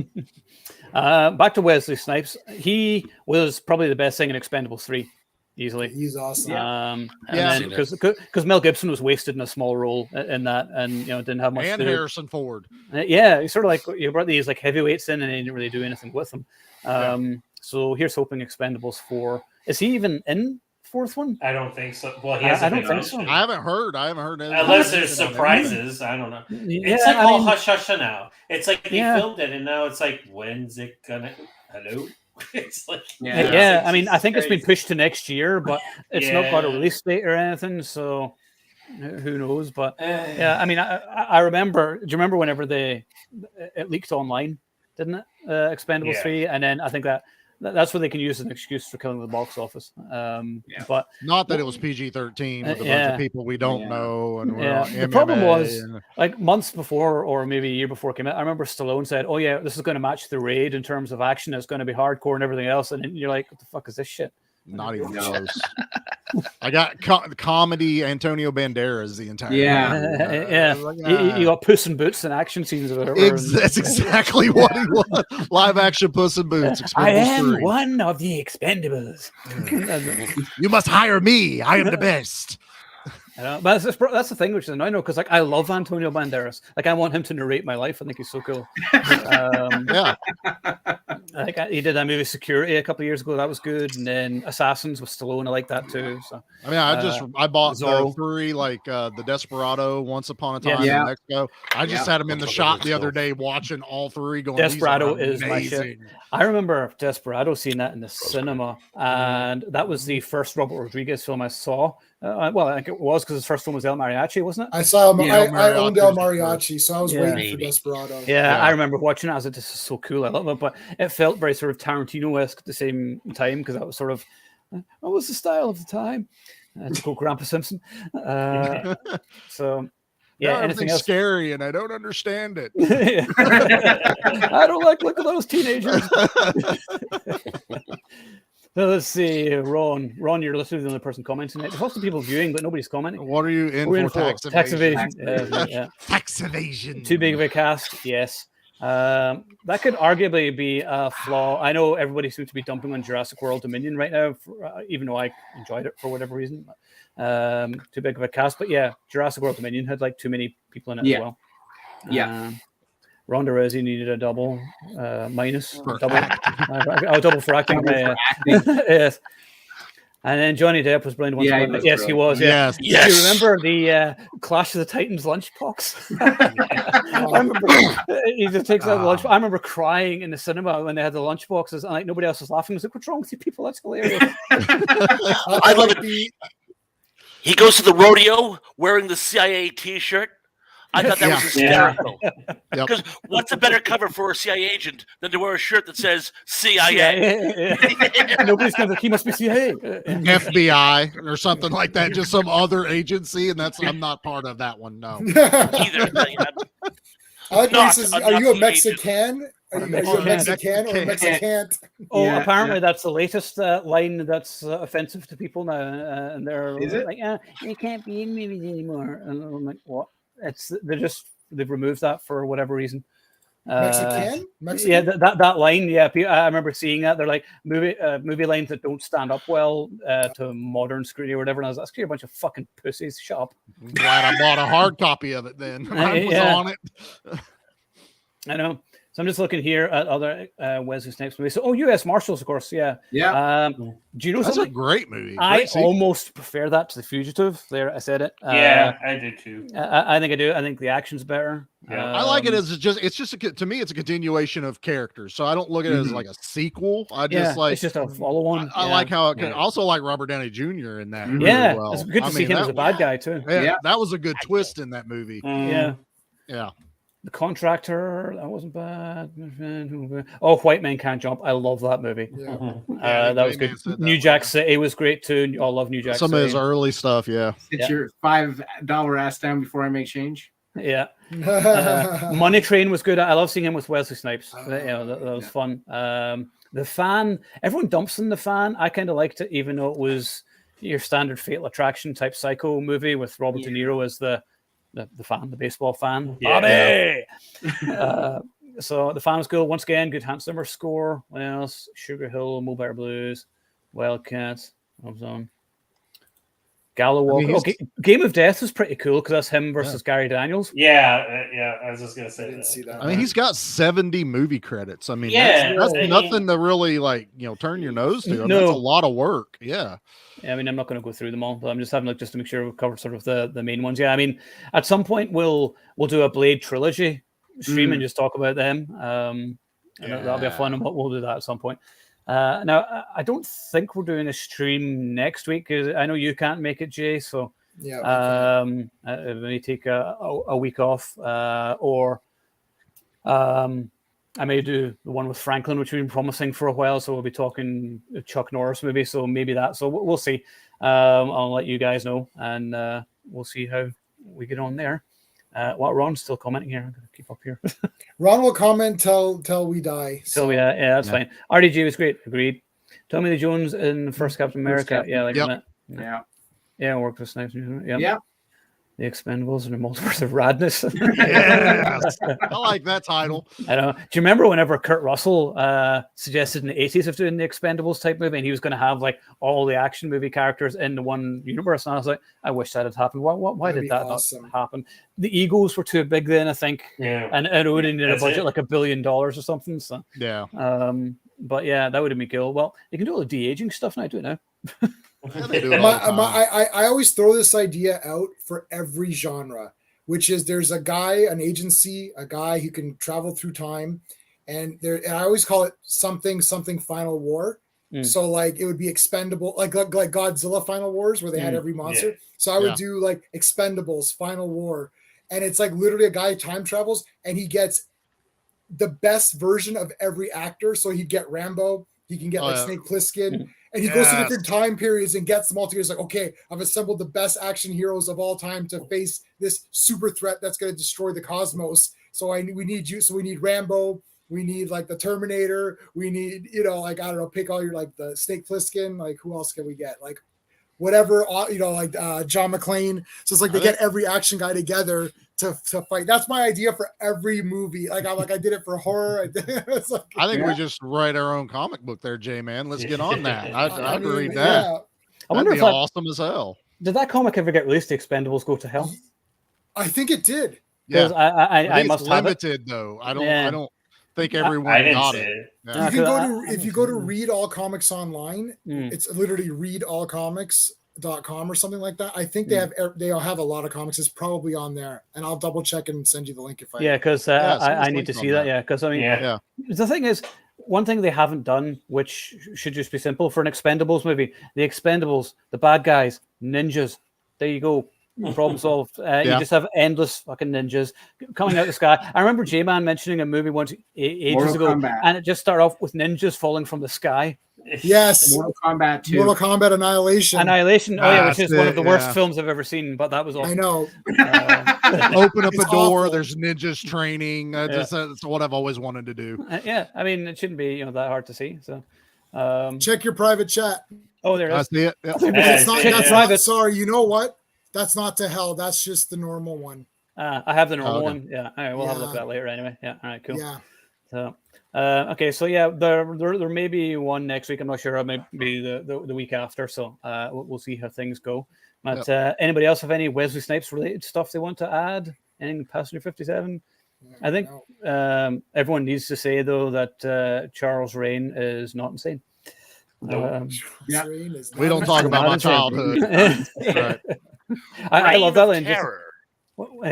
Back to Wesley Snipes. He was probably the best thing in Expendables 3, easily. He's awesome. Yeah. Because Mel Gibson was wasted in a small role in that, and you know didn't have much. And to do. Harrison Ford. Yeah, he's sort of like you brought these like heavyweights in, and he didn't really do anything with them. So here's hoping Expendables 4. Is he even in fourth one? I don't think so. Well, he I hasn't don't been think on so. it. I haven't heard anything. Unless there's surprises. I don't know. Yeah, It's like I all mean- hush hush now. It's like they Yeah. filmed it, and now it's like, when's it gonna? Hello. It's like Yeah, I mean, I think it's been crazy. pushed to next year, but it's not got a Yeah. release date or anything, so who knows? But yeah, I mean, I remember. Do you remember whenever it leaked online, didn't it? Expendables Yeah. 3, and then I think that's what they can use as an excuse for killing the box office. But Not that it was PG-13 with a bunch Yeah. of people we don't Yeah. know. And we're Yeah, on the problem MMA was- and- like months before, or maybe a year before it came out, I remember Stallone said, "Oh yeah, this is going to match the Raid in terms of action. It's going to be hardcore and everything else." And then you're like, "What the fuck is this shit?" not even No. close. I got comedy Antonio Banderas the entire Yeah. time. Yeah, Like, you got Puss in Boots and action scenes or whatever. That's exactly what he was. Live action Puss in Boots. I Expendables am 3. one of the Expendables. You must hire me. I am the best. But that's the thing, which is annoying, because like I love Antonio Banderas. Like I want him to narrate my life. I think he's so cool. Yeah. He did that movie Security a couple of years ago. That was good. And then Assassins with Stallone. I like that too. So I mean, I bought Zorro. the 3, like the Desperado, Once Upon a Time Yeah. in Mexico. I just Yeah. had him in the shop the other day watching all 3 going. Desperado "These are is my shit." amazing." I remember Desperado seeing that in the cinema, and that was the first Robert Rodriguez film I saw. Well, I think it was because his first one was El Mariachi, wasn't it? I saw him. Yeah, I owned El Mariachi Mariachi, so I was Yeah. waiting Maybe. for Desperado. Yeah, Yeah. I remember watching it. I was like, "This is so cool. I love it," but it felt very sort of Tarantino-esque at the same time because that was sort of what was the style of the time. To quote Grandpa Simpson. So, yeah, Yeah, anything everything's else? scary, and I don't understand it. I don't like look at those teenagers. So let's see, Ron. Ron, you're literally the only person commenting. There's lots of people viewing, but nobody's commenting. What are you in We're for? in for tax evasion. Yeah. Tax evasion. Too big of a cast, yes. That could arguably be a flaw. I know everybody seems to be dumping on Jurassic World Dominion right now, even though I enjoyed it for whatever reason. Too big of a cast, but yeah, Jurassic World Dominion had like too many people in it Yeah. as well. Yeah. Ronda Rousey needed a double minus. For Double, double for acting. Yes. And then Johnny Depp was blind once. Yeah, he Upon- was yes, he brilliant. was. Yeah. Yes. Do Yes. you remember the Clash of the Titans lunchbox? I remember he just takes out the lunch. I remember crying in the cinema when they had the lunchboxes, and like nobody else was laughing. I was like, "What's wrong with you people? That's hilarious." I love it. The, He goes to the rodeo wearing the CIA T-shirt I thought that was hysterical. Yep. Because what's a better cover for a CIA agent than to wear a shirt that says CIA? Nobody's going to. He must be CIA. FBI or something like that, just some other agency, and I'm not part of that one. No. Either. I like when he Not says, a "Are you a Nazi Mexican? Are you a Mexican or a Mexican?" Oh, Yeah, apparently that's the latest line that's offensive to people now, and they're Is it? like, "You can't be in movies anymore." And I'm like, "What?" They've removed that for whatever reason. Mexican? Yeah, that line. Yeah, I remember seeing that. They're like movie lines that don't stand up well to modern scrutiny or whatever. And I was like, "You're a bunch of fucking pussies. Shut up." I'm glad I bought a hard copy of it then. Mine was Yeah. on it. I know. So I'm just looking here at other Wesley Snipes movies. So, U.S. Marshals, of course. Yeah. Yeah. Do you know That's a something? great movie. I Great sequel. almost prefer that to The Fugitive. There, I said it. Yeah, I do too. I think I do. I think the action's better. Yeah. I like it as to me, it's a continuation of characters. So I don't look at it as like a sequel. I just it's just a follow-on. I like how it I also like Robert Downey Jr. in that. Really Yeah, well. it's good to see him as a bad guy too. Yeah, that was a good twist in that movie. Yeah. Yeah. The Contractor, that wasn't bad. Oh, White Men Can't Jump. I love that movie. Yeah. That was good. New Jack City was great too. I love New Jack Some City. of his early stuff, yeah. It's your $5 ass down before I make change. Yeah. Money Train was good. I love seeing him with Wesley Snipes. That was fun. The Fan, everyone dumps in The Fan. I kind of liked it, even though it was your standard Fatal Attraction type psycho movie with Robert De Niro as the fan, the baseball fan. Yeah. Bobby! So The Fan was cool. Once again, good Hans Zimmer score. What else? Sugar Hill, Mobile Blues, Wildcats. What was on? Gallo Walker. Game of Death was pretty cool because that's him versus Gary Daniels. Yeah. I was just gonna say. I didn't see that. I mean, he's got 70 movie credits. I mean, Yeah, that's I mean- nothing to really turn your nose to. I mean, that's a lot of work. Yeah. I mean, I'm not going to go through them all, but I'm just having just to make sure we've covered sort of the main ones. Yeah, I mean, at some point we'll do a Blade trilogy stream and just talk about them. And that'll be a fun one. We'll do that at some point. Now, I don't think we're doing a stream next week because I know you can't make it, Jay. So Yeah. I may take a week off, or I may do the one with Franklin, which we've been promising for a while. So we'll be talking Chuck Norris movie. So maybe that. So we'll see. I'll let you guys know, and we'll see how we get on there. Ron's still commenting here. I'm going to keep up here. Ron will comment till we die. So yeah, that's fine. RDG was great. Agreed. Tommy Lee Jones in First Captain America. Yeah, like that. Yeah, worked with Snipes. Yeah. The Expendables and the Multiverse of Radness. Yes. I like that title. I know. Do you remember whenever Kurt Russell suggested in the 80s of doing the Expendables type movie, and he was going to have like all the action movie characters in the one universe? And I was like, I wish that had happened. Why did that not happen? The egos were too big then, I think. Yeah. And it would have needed a budget like $1 billion or something. So Yeah. But yeah, that would have been cool. Well, you can do all the de-aging stuff now, do now. Yeah, they do it all the time. I always throw this idea out for every genre, which is there's a guy, an agency, a guy who can travel through time, and I always call it something Final War. So like it would be expendable, like Godzilla Final Wars, where they had every monster. So I would do like Expendables Final War, and it's like literally a guy time travels and he gets the best version of every actor. So he'd get Rambo, he can get Snake Plissken. And he goes to different time periods and gets them all together. He's like, okay, I've assembled the best action heroes of all time to face this super threat that's going to destroy the cosmos. So we need you. So we need Rambo. We need like the Terminator. We need, like, I don't know, pick all your, like the Snake Plissken. Like who else can we get? Like whatever, like John McClane. So it's like they get every action guy together to fight. That's my idea for every movie. Like I did it for horror. I think we just write our own comic book there, Jay, man. Let's get on that. I'd read that. Yeah. I wonder That'd if be awesome as hell. Did that comic ever get released? The Expendables Go to Hell? I think it did. Yeah, I must have it. Limited though. I don't think everyone got it. Yeah. You can if you go to Read All Comics online, it's literally readallcomics.com or something like that. I think they'll have a lot of comics. It's probably on there, and I'll double check and send you the link if I. Yeah, because I need to see that. Yeah, because I mean, the thing is, one thing they haven't done, which should just be simple for an Expendables movie: the Expendables, the bad guys, ninjas. There you go. problem solved. You Yeah. just have endless fucking ninjas coming out of the sky. I remember J-Man mentioning a movie once ages Mortal ago, Kombat. and it just started off with ninjas falling from the sky. Yes. Mortal Kombat 2. Mortal Kombat Annihilation. Annihilation. Oh yeah, which That's is one of the worst yeah. films I've ever seen. But that was I awesome. know. Open up It's a door. awful. There's ninjas training. That's what I've always wanted to do. Yeah, I mean, it shouldn't be that hard to see. So, Check your private chat. oh, there it I is. see it. Yep. It's not, Check that's private. not, sorry, you know what? That's not to hell. That's just the normal one. I have the normal okay. one. Yeah, all right, we'll have a look at Yeah. that later anyway. Yeah, all right, cool. Yeah. So, okay, so yeah, there may be one next week. I'm not sure. It might be the week after. So we'll see how things go. But anybody else have any Wesley Snipes related stuff they want to add? Anything Passenger 57? I think everyone needs to say though that Charles Rain is not insane. Yeah. We don't talk about my childhood. Right. I love that line. Just, Terror.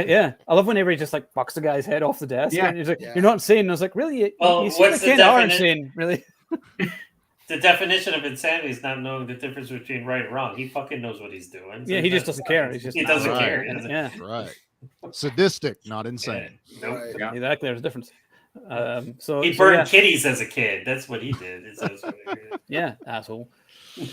yeah, I love whenever he just like fucks the guy's head off the desk. Yeah. And he's like, Yeah. "You're not insane." And I was like, "Really? Well, you seem what's like the you are definite- insane, really?" The definition of insanity is not knowing the difference between right and wrong. He fucking knows what he's doing. So Yeah, he just doesn't care. He's just he doesn't Right. care. He doesn't- Yeah, Right. Sadistic, not insane. Nope. Right. Yeah. exactly. There's a difference. So He so, burned yeah. kitties as a kid. That's what he did. Yeah, asshole.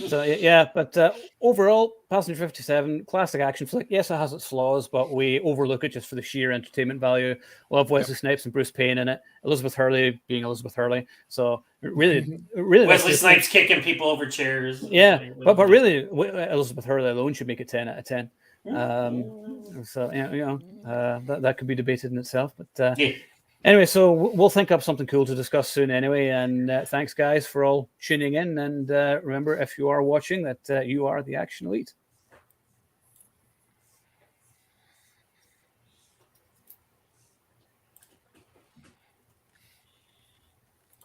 So yeah, but overall, Passenger 57, classic action flick. Yes, it has its flaws, but we overlook it just for the sheer entertainment value. Love Wesley Snipes and Bruce Payne in it. Elizabeth Hurley being Elizabeth Hurley. So really, Wesley that's- Snipes kicking people over chairs. Yeah, but really, Elizabeth Hurley alone should make it 10 out of 10. So that could be debated in itself, but. Yeah. Anyway, so we'll think up something cool to discuss soon anyway. And thanks, guys, for all tuning in. And remember, if you are watching, that you are the Action Elite.